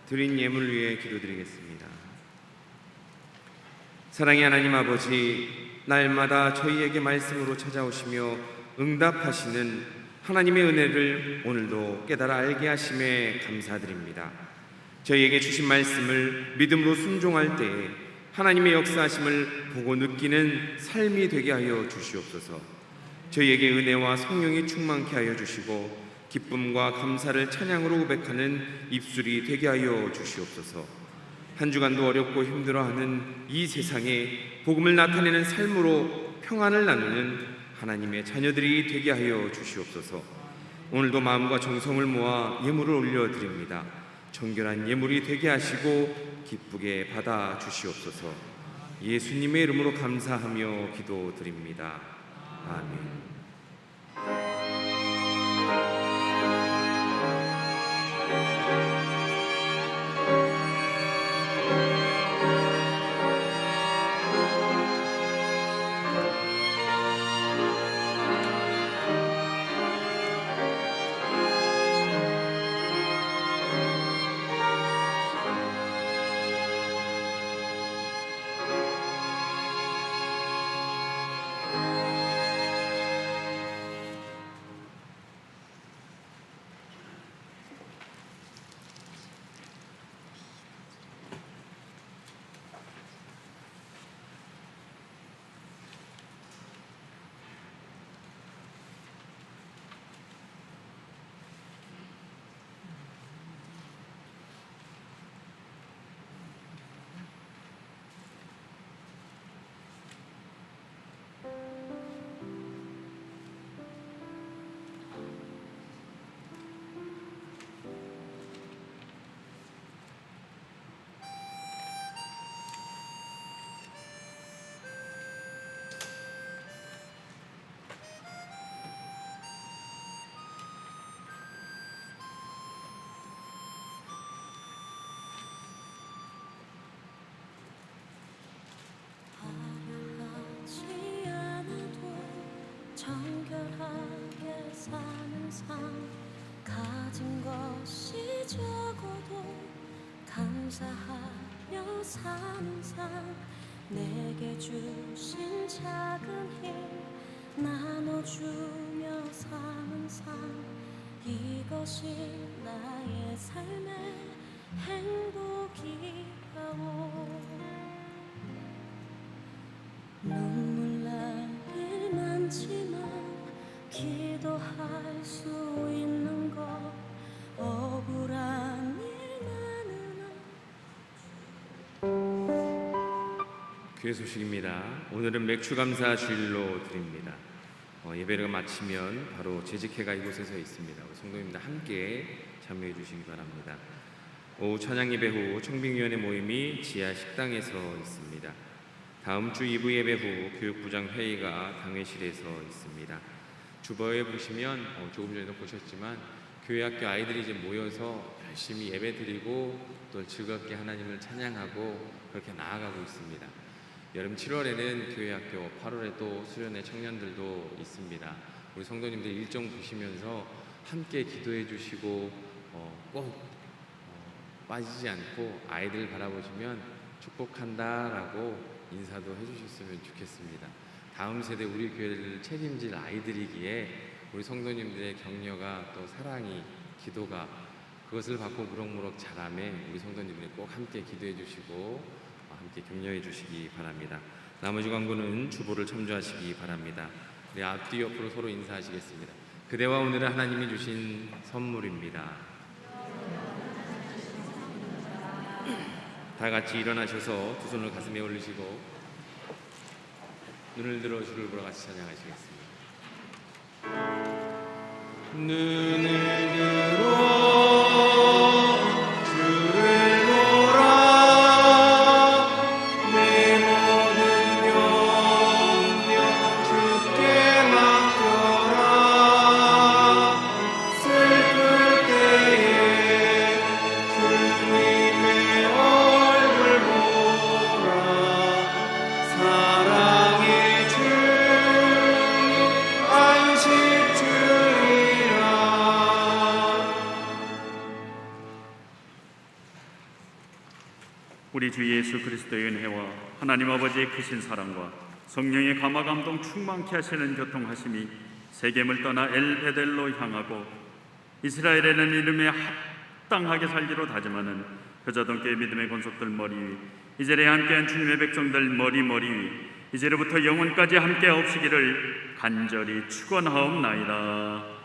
드린 예물 위해 기도드리겠습니다. 사랑의 하나님 아버지, 날마다 저희에게 말씀으로 찾아오시며 응답하시는 하나님의 은혜를 오늘도 깨달아 알게 하심에 감사드립니다. 저희에게 주신 말씀을 믿음으로 순종할 때에 하나님의 역사하심을 보고 느끼는 삶이 되게 하여 주시옵소서. 저희에게 은혜와 성령이 충만케 하여 주시고 기쁨과 감사를 찬양으로 고백하는 입술이 되게 하여 주시옵소서. 한 주간도 어렵고 힘들어하는 이 세상에 복음을 나타내는 삶으로 평안을 나누는 하나님의 자녀들이 되게 하여 주시옵소서. 오늘도 마음과 정성을 모아 예물을 올려드립니다. 정결한 예물이 되게 하시고 기쁘게 받아 주시옵소서. 예수님의 이름으로 감사하며 기도드립니다. 아멘. 정결하게 사는 삶, 가진 것이 적어도 감사하며 사는 삶, 내게 주신 작은 힘 나눠주며 사는 삶, 이것이 나의 삶의 행복이라오. 눈물 날 일 많지만 기도할 수 있는 것, 억울한 일 많으나. 교회 소식입니다. 오늘은 맥주감사 주일로 드립니다. 예배를 마치면 바로 재직회가 이곳에서 있습니다. 성도님들 함께 참여해 주시기 바랍니다. 오후 찬양 예배 후 청빙위원회 모임이 지하 식당에서 있습니다. 다음 주 2부 예배 후 교육부장 회의가 당회실에서 있습니다. 주보에 보시면 조금 전에도 보셨지만 교회학교 아이들이 이제 모여서 열심히 예배 드리고 또 즐겁게 하나님을 찬양하고 그렇게 나아가고 있습니다. 여름 7월에는 교회학교, 8월에 또 수련회 청년들도 있습니다. 우리 성도님들 일정 보시면서 함께 기도해 주시고 꼭 빠지지 않고 아이들 바라보시면 축복한다라고 인사도 해주셨으면 좋겠습니다. 다음 세대 우리 교회를 책임질 아이들이기에 우리 성도님들의 격려가 또 사랑이, 기도가 그것을 받고 무럭무럭 자라매 우리 성도님들이 꼭 함께 기도해 주시고 함께 격려해 주시기 바랍니다. 나머지 광고는 주보를 첨부하시기 바랍니다. 우리 앞뒤 옆으로 서로 인사하시겠습니다. 그대와 오늘은 하나님이 주신 선물입니다. 다 같이 일어나셔서 두 손을 가슴에 올리시고 눈을 들어 주를 보러 같이 찬양하시겠습니다. 눈을 들어 주를 보라, 내 모든 염려 주께 맡겨라. 슬플 때에 주님의 얼굴 보라. 사랑의 주님 안식 주리라. 우리 주 예수 그리스도의 은혜와 하나님 아버지의 크신 사랑과 성령의 감화 감동 충만케 하시는 교통하심이 세겜을 떠나 엘베델로 향하고 이스라엘에는 이름에 합당하게 살기로 다짐하는 그자동교의 믿음의 권속들 머리 위, 이 자리에 함께한 주님의 백성들 머리 위, 이제로부터 영원까지 함께하옵시기를 간절히 축원하옵나이다.